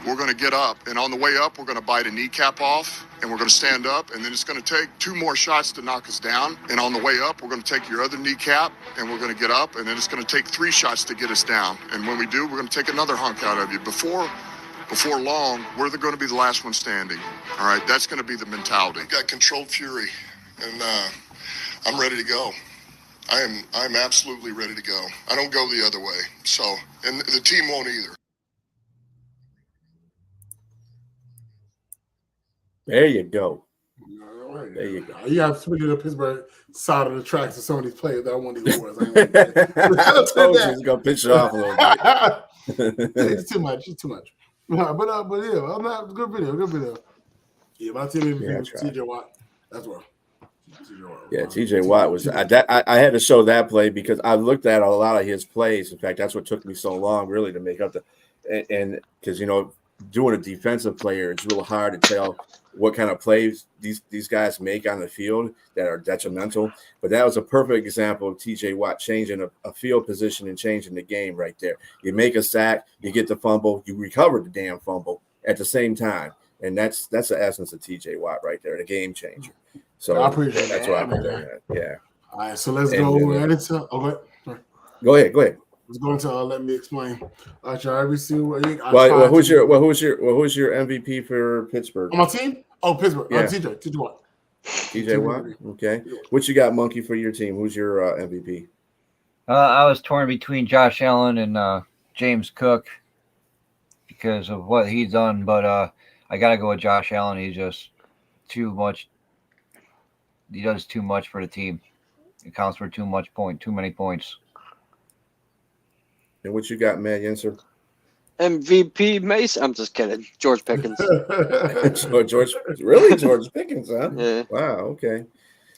we're going to get up, and on the way up, we're going to bite a kneecap off, and we're going to stand up, and then it's going to take 2 more shots to knock us down, and on the way up, we're going to take your other kneecap, and we're going to get up, and then it's going to take 3 shots to get us down, and when we do, we're going to take another hunk out of you. Before long, we're going to be the last one standing. All right, that's going to be the mentality. We've got controlled fury, and I'm ready to go. I'm absolutely ready to go. I don't go the other way. So, and the team won't either. There you go. There you go. You have to speak to the Pittsburgh side of the tracks of some of these players that won these awards. I told you he's gonna pitch it off a little bit. It's too much. It's too much. But yeah, I'm not good video. Yeah, my team is TJ Watt. That's wrong. Yeah, TJ Watt was. I had to show that play because I looked at a lot of his plays. In fact, that's what took me so long really to make up and because doing a defensive player, it's real hard to tell what kind of plays these guys make on the field that are detrimental. But that was a perfect example of TJ Watt changing a field position and changing the game right there. You make a sack, you get the fumble, you recover the damn fumble at the same time. And that's the essence of TJ Watt right there, the game changer. So I appreciate that's that. what I put that in. Yeah. All right, so let's And go then, right into. Oh, go ahead. Sorry. Go ahead. Let's go into let me explain. All right, y'all. Every single week, Who's your MVP for Pittsburgh? on my team? Oh, Pittsburgh. Yeah. TJ Watt. TJ Watt. Okay. What you got, Monkey, for your team? Who's your MVP? I was torn between Josh Allen and James Cook because of what he's done, but I got to go with Josh Allen. He's just too much. He does too much for the team. It counts for too many points. And what you got, Matt Yenser? MVP Mace. I'm just kidding. George Pickens. George Pickens, huh? Yeah. Wow, okay.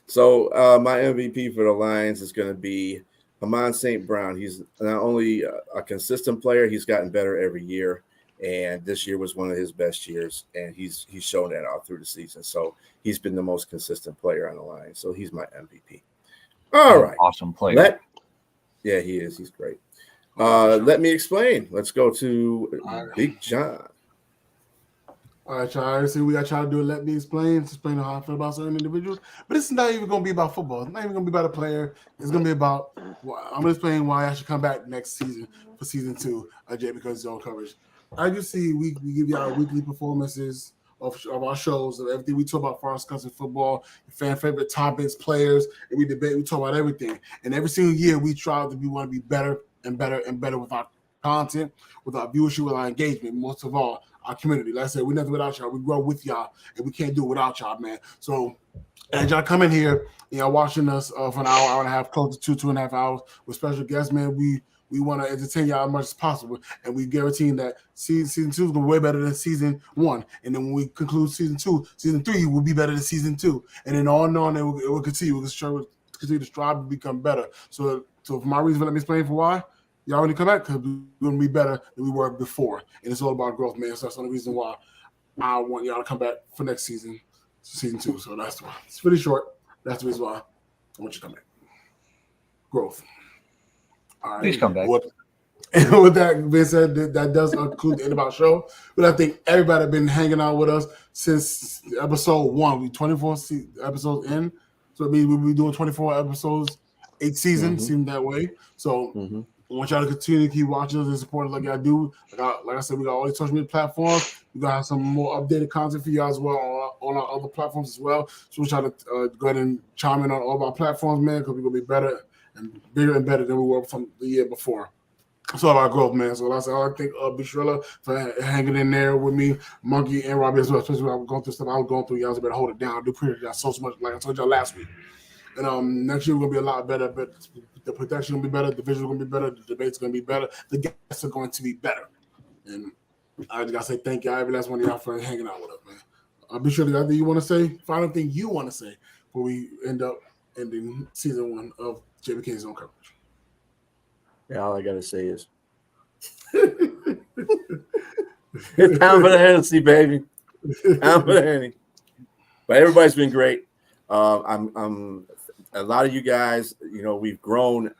So my MVP for the Lions is going to be Amon St. Brown. He's not only a consistent player, he's gotten better every year. And this year was one of his best years, and he's shown that all through the season. So he's been the most consistent player on the line. So he's my MVP. All right. Awesome player. Yeah, he is. He's great. Let me explain. Let's go to Big John. All right, y'all. See, we got y'all to do it. Let me explain how I feel about certain individuals. But this is not even going to be about football. It's not even going to be about a player. It's going to be about. I'm going to explain why I should come back next season for season 2 of JBK's Zone coverage. As you see, we give y'all weekly performances of our shows of everything we talk about for our discussing football, fan favorite topics, players, and we debate. We talk about everything. And every single year, we try to want to be better and better and better with our content, with our viewership, with our engagement, most of all, our community. Like I said, we're nothing without y'all. We grow with y'all, and we can't do it without y'all, man. So as y'all come in here, watching us for an hour and a half, close to 2.5 hours with special guests, man, we want to entertain y'all as much as possible, and we guarantee that season 2 is going to be way better than season 1. And then when we conclude season 2, season 3 will be better than season 2. And then on and on, it will continue. We'll continue to strive to become better. So for my reason, let me explain for why. Y'all want to come back because we're going to be better than we were before. And it's all about growth, man. So that's the only reason why I want y'all to come back for next season 2. So that's why. It's pretty short. That's the reason why I want you to come back. Growth. All right. Please come back. With that being said, that does conclude the end of our show. But I think everybody been hanging out with us since episode 1. We 24 episodes in. So it means we'll be doing 24 episodes, 8 seasons, seemed that way. So I want y'all to continue to keep watching us and supporting us like I do. Like I said, we got all these social media platforms. We got some more updated content for y'all as well on our other platforms as well. So we're trying to go ahead and chime in on all of our platforms, man, because we're going to be better and bigger and better than we were from the year before. It's all about growth, man. So that's all I think Big Shrilla for hanging in there with me, Monkey and Robbie as well, especially when I was going through stuff I was going through. Y'all better hold it down. I do appreciate y'all so much, like I told y'all last week. And next year we're going to be a lot better, but the production will be better, the visual will be better, the debate's going to be better, the guests are going to be better. And I just got to say thank you, every last one of y'all, for hanging out with us, man. Be sure to anything you want to say, final thing you want to say before we end up ending season 1 of JBK's Zone coverage. Yeah, all I got to say is it's time for the Hennessy, baby. Time for the Hennessy. But everybody's been great. I'm a lot of you guys, we've grown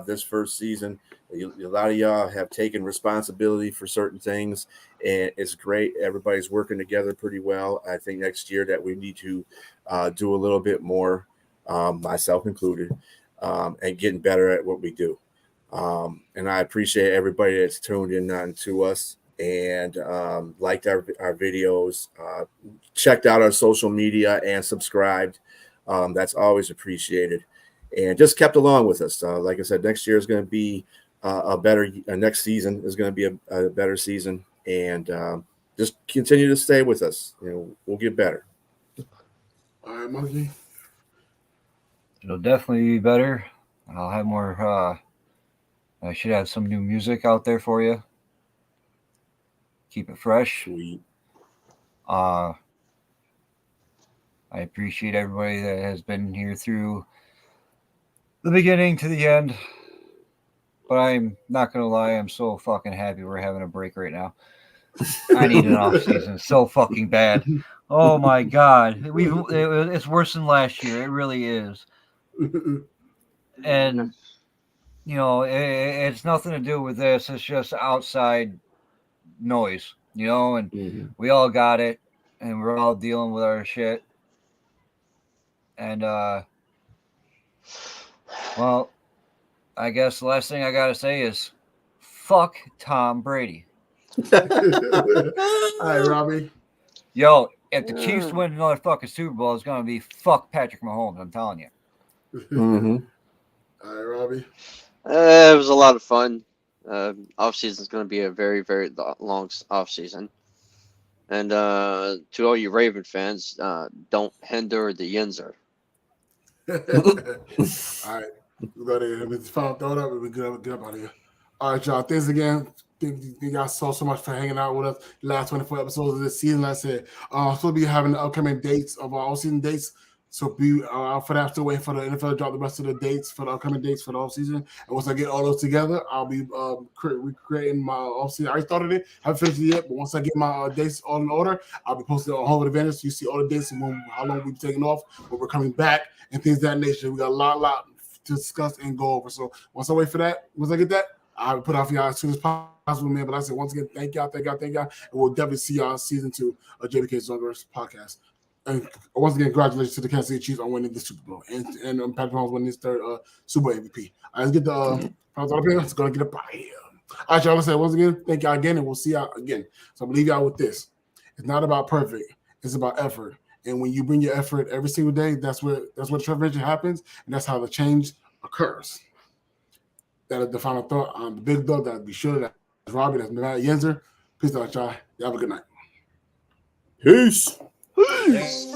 this first season. A lot of y'all have taken responsibility for certain things, and it's great. Everybody's working together pretty well. I think next year that we need to do a little bit more, myself included, and getting better at what we do. And I appreciate everybody that's tuned in to us and liked our videos, checked out our social media, and subscribed. That's always appreciated, and just kept along with us. Like I said, next year is going to be next season is going to be a better season, and just continue to stay with us. We'll get better. All right, Monkey. It'll definitely be better. I'll have more. I should have some new music out there for you. Keep it fresh. Sweet. I appreciate everybody that has been here through the beginning to the end. But I'm not going to lie, I'm so fucking happy we're having a break right now. I need an off season so fucking bad. Oh my god, it's worse than last year. It really is. And it's nothing to do with this. It's just outside noise, and we all got it, and we're all dealing with our shit. And well, I guess the last thing I gotta say is, fuck Tom Brady. All right, Robbie. Yo, if the Chiefs win another fucking Super Bowl, it's gonna be fuck Patrick Mahomes. I'm telling you. All right, Robbie. It was a lot of fun. Off season is going to be a very, very long off season. And to all you Raven fans, don't hinder the Yinzer. All right, we got it. It's final throw it up, and we get up out of here. All right, y'all. Thanks again. Thank you guys so much for hanging out with us. Last 24 episodes of this season. Like I said, supposed to be having the upcoming dates of our all-season dates. So be out for that. Still waiting for the NFL to drop the rest of the dates for the upcoming dates for the off-season. And once I get all those together, I'll be recreating my off-season. I already started it. Haven't finished it yet, but once I get my dates all in order, I'll be posting on Home Advantage. So you see all the dates and how long we've taken off, when we're coming back, and things of that nature. We got a lot to discuss and go over. So once I wait for that, once I get that, I'll put out for y'all as soon as possible, man. But like I said, once again, thank y'all. And we'll definitely see y'all season 2 of JBK Zone podcast. And once again, congratulations to the Kansas City Chiefs on winning the Super Bowl and Patrick Mahomes winning his 3rd Super Bowl MVP. All right, let's get the let's go get up out of here. All right, y'all. Let's say once again, thank y'all again, and we'll see y'all again. So I'm gonna leave y'all with this: it's not about perfect; it's about effort. And when you bring your effort every single day, that's where the transformation happens, and that's how the change occurs. That is the final thought on the big dog. That be sure that's Robbie, that's Matt Yenzer. Peace out, y'all. Y'all have a good night. Peace. Peace.